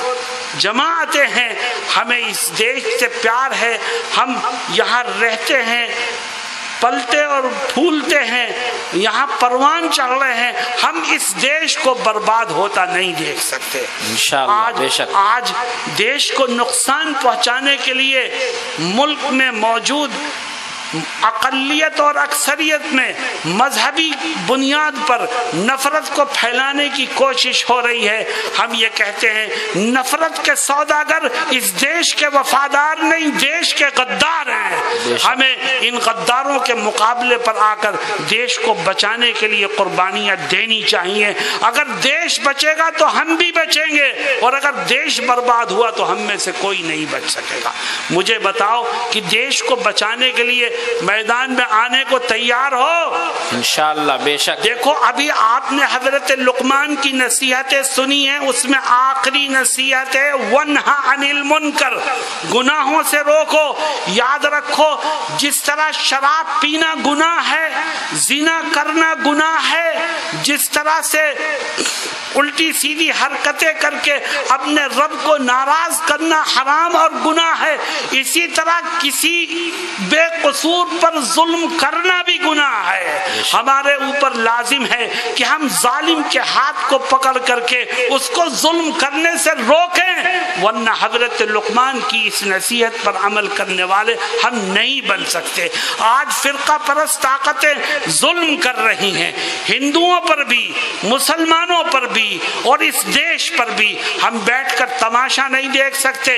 جماعتیں ہیں۔ ہمیں اس دیش سے پیار ہے، ہم یہاں رہتے ہیں، پلتے اور پھولتے ہیں، یہاں پروان چڑھ رہے ہیں۔ ہم اس دیش کو برباد ہوتا نہیں دیکھ سکتے انشاءاللہ، بے شک۔ آج دیش کو نقصان پہنچانے کے لیے ملک میں موجود اقلیت اور اکثریت میں مذہبی بنیاد پر نفرت کو پھیلانے کی کوشش ہو رہی ہے۔ ہم یہ کہتے ہیں نفرت کے سوداگر اس دیش کے وفادار نہیں، دیش کے غدار ہیں۔ ہمیں ان غداروں کے مقابلے پر آ کر دیش کو بچانے کے لیے قربانیاں دینی چاہیے۔ اگر دیش بچے گا تو ہم بھی بچیں گے، اور اگر دیش برباد ہوا تو ہم میں سے کوئی نہیں بچ سکے گا۔ مجھے بتاؤ کہ دیش کو بچانے کے لیے میدان میں آنے کو تیار ہو؟ انشاءاللہ، بے شک۔ دیکھو ابھی آپ نے حضرت لقمان کی نصیحتیں سنی ہیں، اس میں آخری نصیحت ہے وَنْہَ عَنِ الْمُنْکَرِ، گناہوں سے روکو۔ یاد رکھو جس طرح شراب پینا گناہ ہے، زنا کرنا گناہ ہے، جس طرح سے الٹی سیدھی حرکتیں کر کے اپنے رب کو ناراض کرنا حرام اور گناہ ہے، اسی طرح کسی بے قصور پر ظلم کرنا بھی گناہ ہے۔ ہمارے اوپر لازم ہے کہ ہم ظالم کے ہاتھ کو پکڑ کر کے اس کو ظلم کرنے سے روکیں، ورنہ حضرت لقمان کی اس نصیحت پر عمل کرنے والے ہم نہیں بن سکتے۔ آج فرقہ پرست طاقتیں ظلم کر رہی ہیں، ہندوؤں پر بھی، مسلمانوں پر بھی، اور اس دیش پر بھی۔ ہم بیٹھ کر تماشا نہیں دیکھ سکتے۔